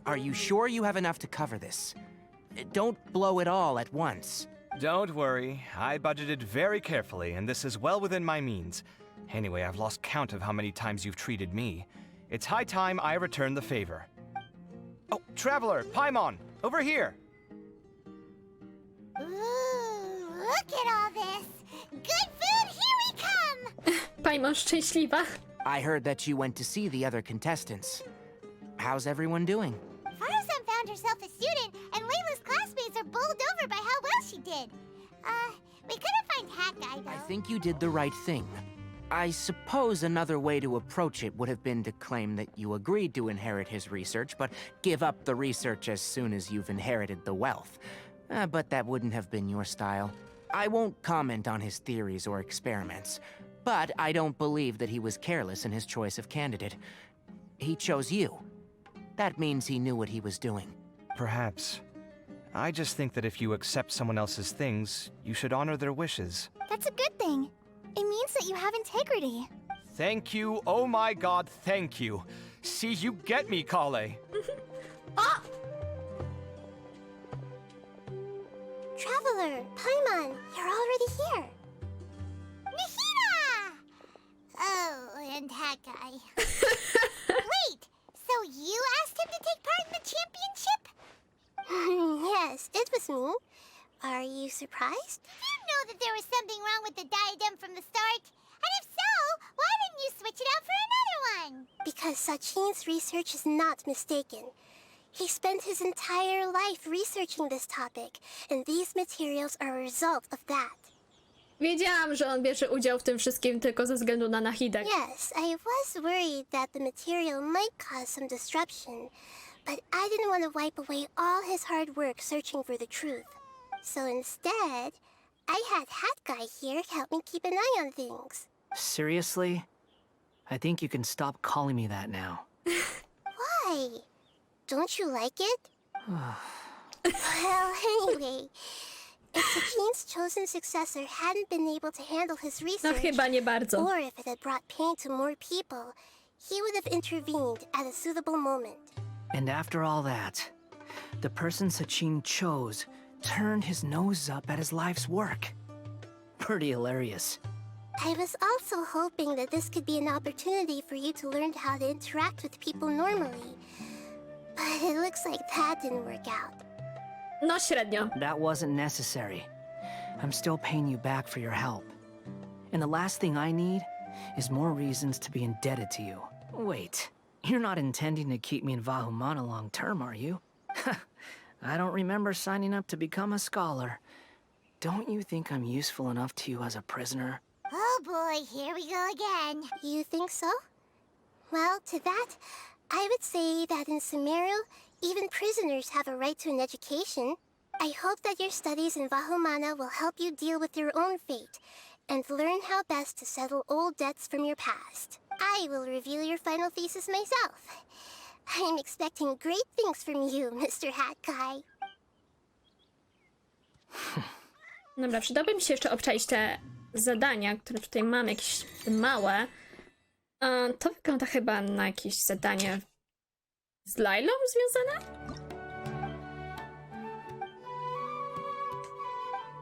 Are you sure you have enough to cover this? Don't blow it all at once. Don't worry. I budgeted very carefully, and this is well within my means. Anyway, I've lost count of how many times you've treated me. It's high time I return the favor. Oh, Traveler, Paimon, over here! Ooh, look at all this! Good food, here we come! Paimon szczęśliwa. I heard that you went to see the other contestants. How's everyone doing? Farasam found herself a student, and Layla's classmates are bowled over by how well she did. We couldn't find ℍ𝐻𝐾𝐈, though. I think you did the right thing. I suppose another way to approach it would have been to claim that you agreed to inherit his research, but give up the research as soon as you've inherited the wealth. But that wouldn't have been your style. I won't comment on his theories or experiments, but I don't believe that he was careless in his choice of candidate. He chose you. That means he knew what he was doing. Perhaps. I just think that if you accept someone else's things, you should honor their wishes. That's a good thing. It means that you have integrity. Thank you, oh my god, thank you. See, you get me, Kale. Ah! traveler, Paimon, you're already here. Nahida! Oh, and that guy. Wait, so you asked him to take part in the championship? Yes, it was me. Are you surprised? Did you know that there was something wrong with the diadem from the start? And if so, why didn't you switch it out for another one? Because Sachin's research is not mistaken. He spent his entire life researching this topic, and these materials are a result of that. Wiedziałam, że on bierze udział w tym wszystkim tylko ze względu na Nahidę. Yes, I was worried that the material might cause some disruption, but I didn't want to wipe away all his hard work searching for the truth. So instead, I had Hat Guy here help me keep an eye on things. Seriously? I think you can stop calling me that now. Why? Don't you like it? Well, anyway, if Sachin's chosen successor hadn't been able to handle his No research, chyba nie bardzo. or if it had brought pain to more people, he would have intervened at a suitable moment. And after all that, the person Sachin chose turned his nose up at his life's work. Pretty hilarious. I was also hoping that this could be an opportunity for you to learn how to interact with people normally. But it looks like that didn't work out. No średnio. That wasn't necessary. I'm still paying you back for your help. And the last thing I need is more reasons to be indebted to you. Wait, you're not intending to keep me in 𝑉𝐴HUMANA long term, are you? I don't remember signing up to become a scholar. Don't you think I'm useful enough to you as a prisoner? Oh boy, here we go again. You think so? Well, to that, I would say that in SUMERU, even prisoners have a right to an education. I hope that your studies in 𝑉𝐴HUMANA will help you deal with your own fate and learn how best to settle old debts from your past. I will review your final thesis myself. I'm expecting great things from you, Mr. Hat Guy. Dobra, przydałby mi się jeszcze obczaić te zadania, które tutaj mam, jakieś małe. To wygląda chyba na jakieś zadanie z Lailą związane?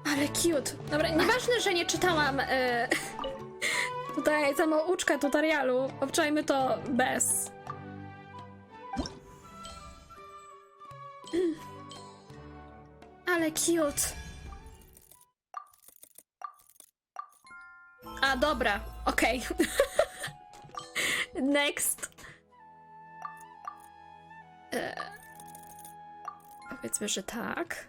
Ale cute. Dobra, nieważne, że nie czytałam tutaj samouczka tutorialu. Obczajmy to bez. Ale cute. A, dobra, okej. Next. Powiedzmy, że tak.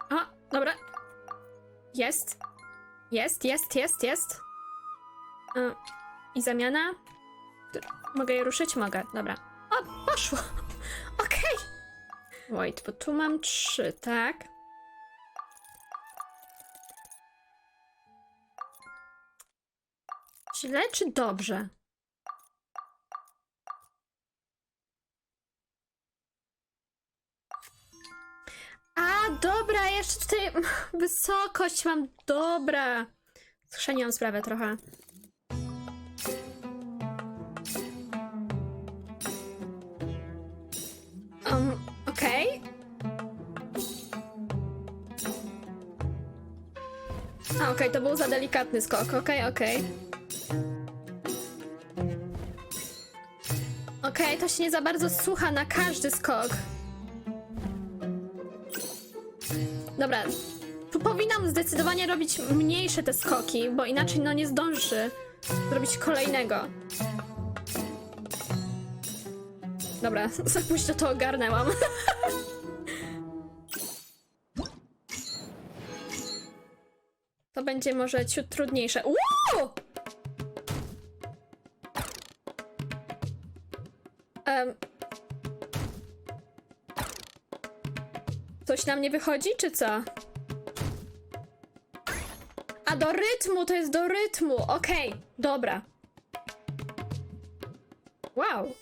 A, dobra. Jest. Jest. I zamiana? Mogę je ruszyć? Mogę, dobra. O, poszło. Okej. Wait, bo tu mam 3, tak? Źle czy dobrze? A, dobra, jeszcze tutaj wysokość mam, dobra. Schrzeniłam sprawę trochę. Okej. A, okej, to był za delikatny skok, okej. Okej, to się nie za bardzo słucha na każdy skok. Dobra, tu powinnam zdecydowanie robić mniejsze te skoki, bo inaczej no nie zdąży zrobić kolejnego. Dobra, za późno to ogarnęłam. To będzie może ciut trudniejsze. Uuu! Coś nam nie wychodzi, czy co? A do rytmu, to jest do rytmu. Okej, dobra. Wow.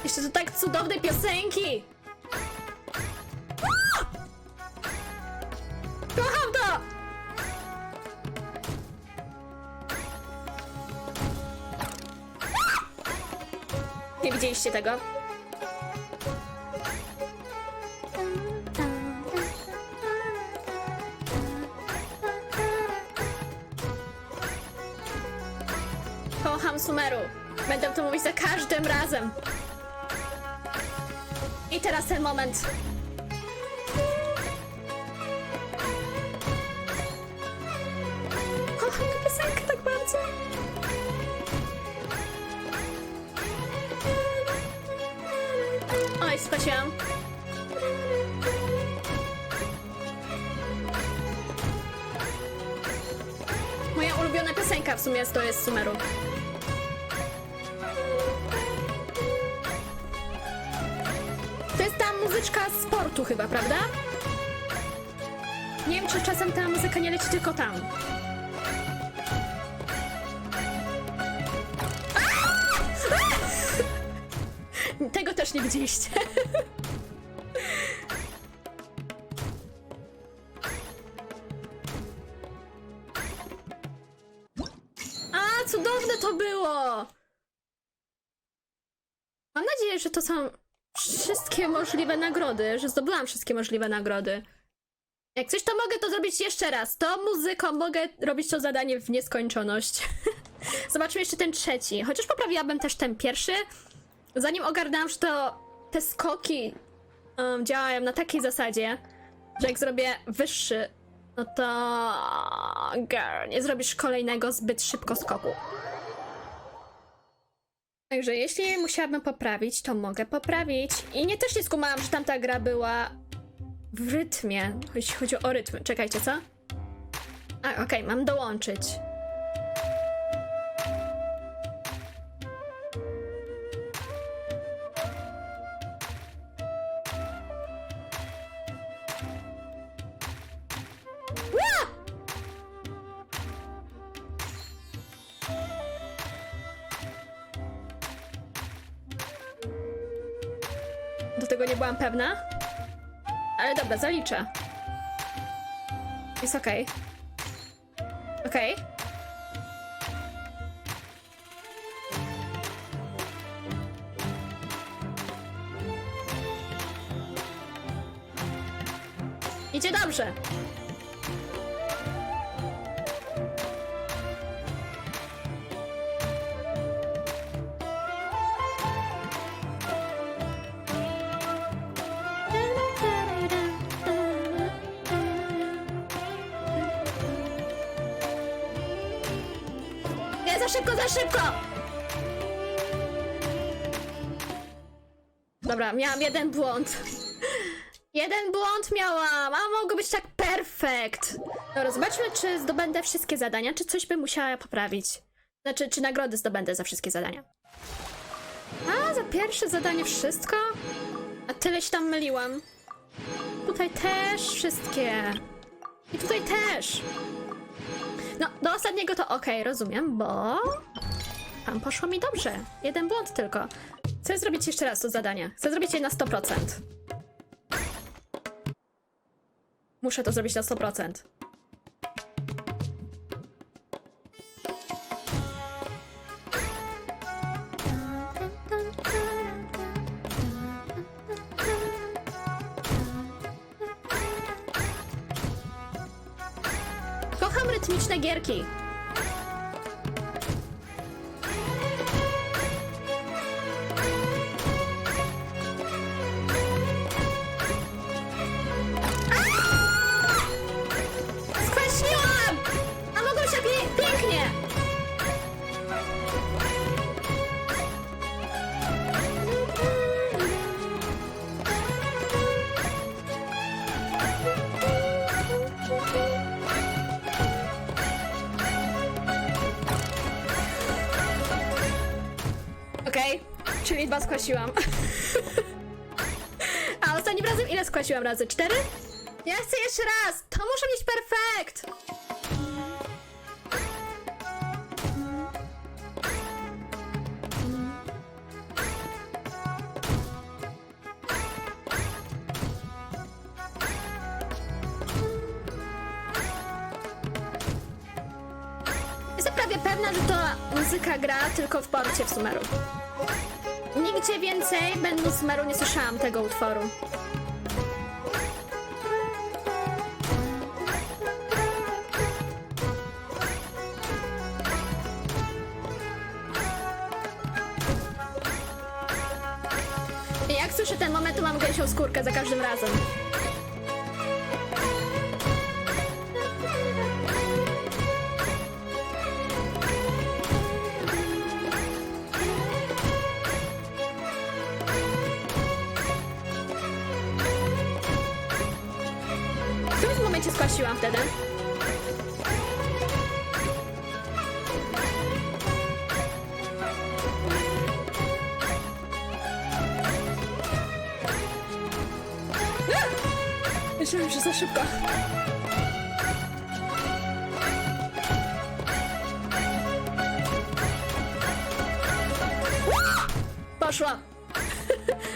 Jeszcze to tak cudowne piosenki. Kocham to! widzieliście tego. Kocham Sumeru. Będę to mówić za każdym razem. I teraz ten moment. Kocham tę piosenkę tak bardzo. Oj, spasiłam. Moja ulubiona piosenka w sumie to jest Sumeru. To jest ta muzyczka z sportu chyba, prawda? Nie wiem, czy czasem ta muzyka nie leci tylko tam. Tego też nie widzieliście. A, cudowne to było! Mam nadzieję, że to są wszystkie możliwe nagrody, że zdobyłam wszystkie możliwe nagrody. Jak coś, to mogę to zrobić jeszcze raz. To muzyką mogę robić to zadanie w nieskończoność. Zobaczmy jeszcze ten trzeci. Chociaż poprawiłabym też ten pierwszy. Zanim ogarnęłam, że to te skoki działają na takiej zasadzie, że jak zrobię wyższy, no to girl, nie zrobisz kolejnego zbyt szybko skoku. Także jeśli musiałabym poprawić, to mogę poprawić. I nie też nie skumałam, że tamta gra była w rytmie, jeśli chodzi o rytm. Czekajcie, co? A, okej, mam dołączyć. Do tego nie byłam pewna. Ale dobra, zaliczę. Jest okej. Okej. Idzie dobrze. Za szybko, za szybko! Dobra, miałam jeden błąd. Jeden błąd miałam, a mogło być tak perfekt. Dobra, zobaczmy, czy zdobędę wszystkie zadania, czy coś bym musiała poprawić. Znaczy, czy nagrody zdobędę za wszystkie zadania. A, za pierwsze zadanie wszystko? A tyle się tam myliłam. Tutaj też wszystkie. I tutaj też. No, do ostatniego to okej, rozumiem, bo tam poszło mi dobrze. Jeden błąd tylko. Chcę zrobić jeszcze raz to zadanie. Chcę zrobić je na 100%. Muszę to zrobić na 100%. Kocham rytmiczne gierki. Skwaśniłam! A mogło być tak pięknie! Okej, czyli 2 skłasiłam. A ostatnim razem ile skłasiłam razy? 4? Ja chcę jeszcze raz! To muszę mieć perfekt! Jestem prawie pewna, że to muzyka gra tylko w porcie w Sumeru. nigdzie więcej będąc w SUMERU nie słyszałam tego utworu. I jak słyszę ten moment, to mam gęsią skórkę za każdym razem. W którym momencie skłasiłam wtedy? Myślałem, że za szybko. Poszła!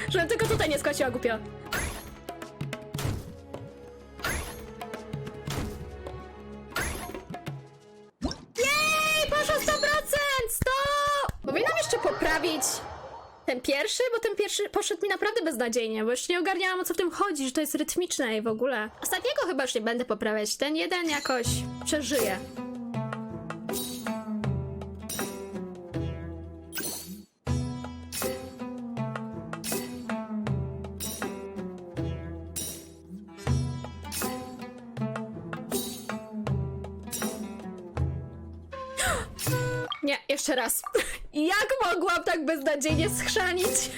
Żebym tylko tutaj nie skłasiła głupio. Jej! Poszło 100%! 100! Powinnam jeszcze poprawić ten pierwszy, bo ten pierwszy poszedł mi naprawdę beznadziejnie, bo już nie ogarniałam, o co w tym chodzi, że to jest rytmiczne i w ogóle. Ostatniego chyba już nie będę poprawiać, ten jeden jakoś przeżyje. Nie, jeszcze raz. Jak mogłam tak beznadziejnie schrzanić?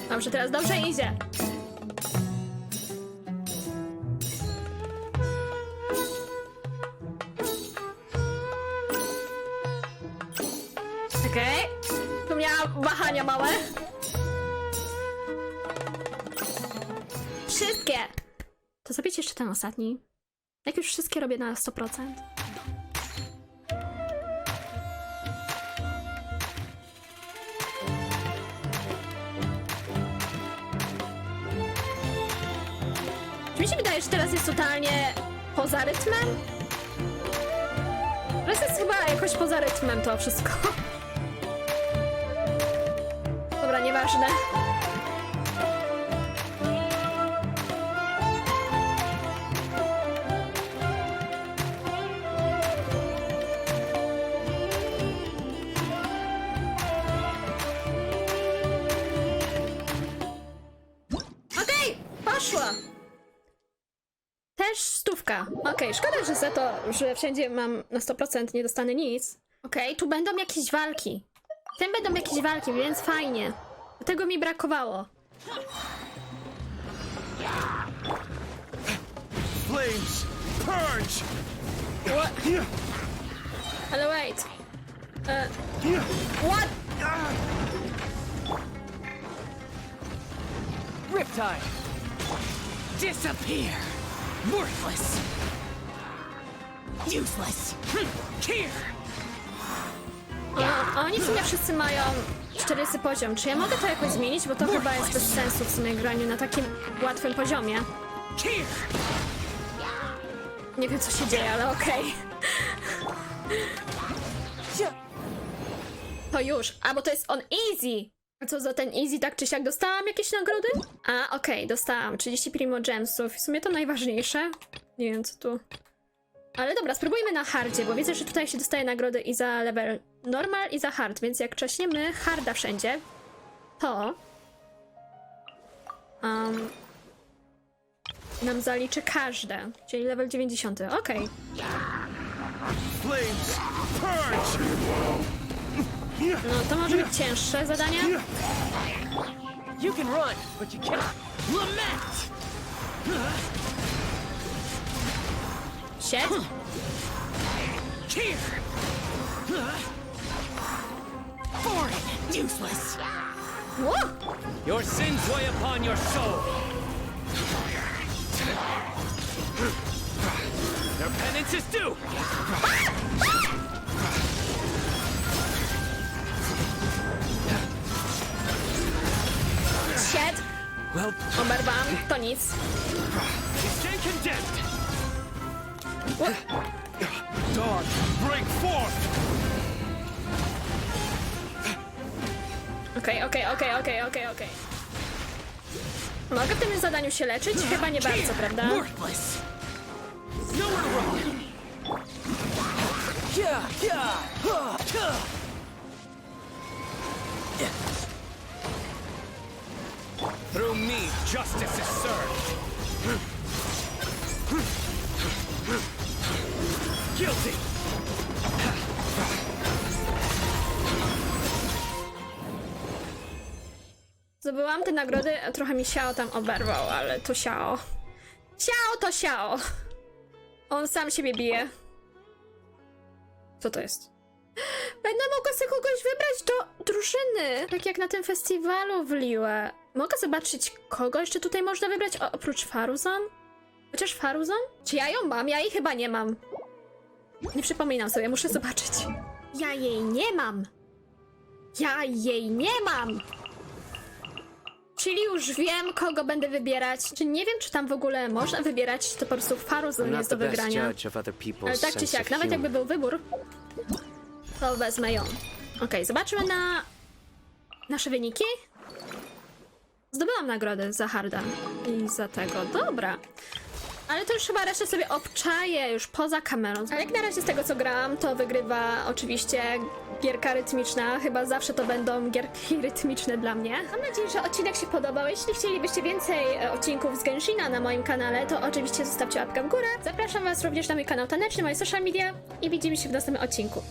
Dobrze, teraz dobrze idzie. Okej. Tu miałam wahania małe. Wszystkie! To zrobić jeszcze ten ostatni. Jak już wszystkie robię na 100%. Mi się wydaje, że teraz jest totalnie poza rytmem. Teraz jest chyba jakoś poza rytmem to wszystko. Dobra, nieważne. Okej, poszło. Też 100. Okej, szkoda, że za to, że wszędzie mam na 100% nie dostanę nic. Okej, tu będą jakieś walki. W tym będą jakieś walki, więc fajnie. Tego mi brakowało. Flames, purge! What? Ale wait. What? Riptide! Disappear! Worthless! Useless! Here! Oni w sumie wszyscy mają 40 poziom. Czy ja mogę to jakoś zmienić? Bo to chyba jest bez sensu w sumie graniu na takim łatwym poziomie. Nie wiem, co się dzieje, ale okej. To już. A, bo to jest on easy. A co za ten easy, tak czy siak dostałam jakieś nagrody? A, okej, dostałam 30 primo gemsów. W sumie to najważniejsze. Nie wiem, co tu... Ale dobra, spróbujmy na hardzie, bo widzę, że tutaj się dostaje nagrody i za level normal, i za hard, więc jak czaśniemy harda wszędzie, to... nam zaliczy każde, czyli level 90. Okej. No, to może być cięższe zadanie. You can run, but you can't lament! Shit. Here! Foreign! Useless! Your sins weigh upon your soul. Your penance is due. Shit. Well, oberwam, to nic. Stand condemned. Dawn, break forth! Okej. Mogę w tym zadaniu się leczyć? Chyba nie bardzo, prawda? Through me, justice is served. Guilty. Zdobyłam te nagrody, trochę mi Xiao tam oberwał, ale to Xiao. Xiao to Xiao! On sam siebie bije. Co to jest? Będę mogła sobie kogoś wybrać do drużyny, tak jak na tym festiwalu w Liyue. Mogę zobaczyć, kogo jeszcze tutaj można wybrać oprócz Faruzan? Chociaż Faruzan? Czy ja ją mam? Ja jej chyba nie mam. Nie przypominam sobie, muszę zobaczyć. Ja jej nie mam! Ja jej nie mam! Czyli już wiem, kogo będę wybierać. Czy nie wiem, czy tam w ogóle można wybierać, czy to po prostu Faruzan jest do wygrania. Ale tak czy siak, nawet jakby był wybór, to wezmę ją. Okej, zobaczmy na nasze wyniki. Zdobyłam nagrodę za Harda i za tego. Dobra. Ale to już chyba resztę sobie obczaję już poza kamerą. Ale jak na razie z tego, co grałam, to wygrywa oczywiście gierka rytmiczna. Chyba zawsze to będą gierki rytmiczne dla mnie. Mam nadzieję, że odcinek się podobał. Jeśli chcielibyście więcej odcinków z Genshina na moim kanale, to oczywiście zostawcie łapkę w górę. Zapraszam was również na mój kanał taneczny, moje social media i widzimy się w następnym odcinku.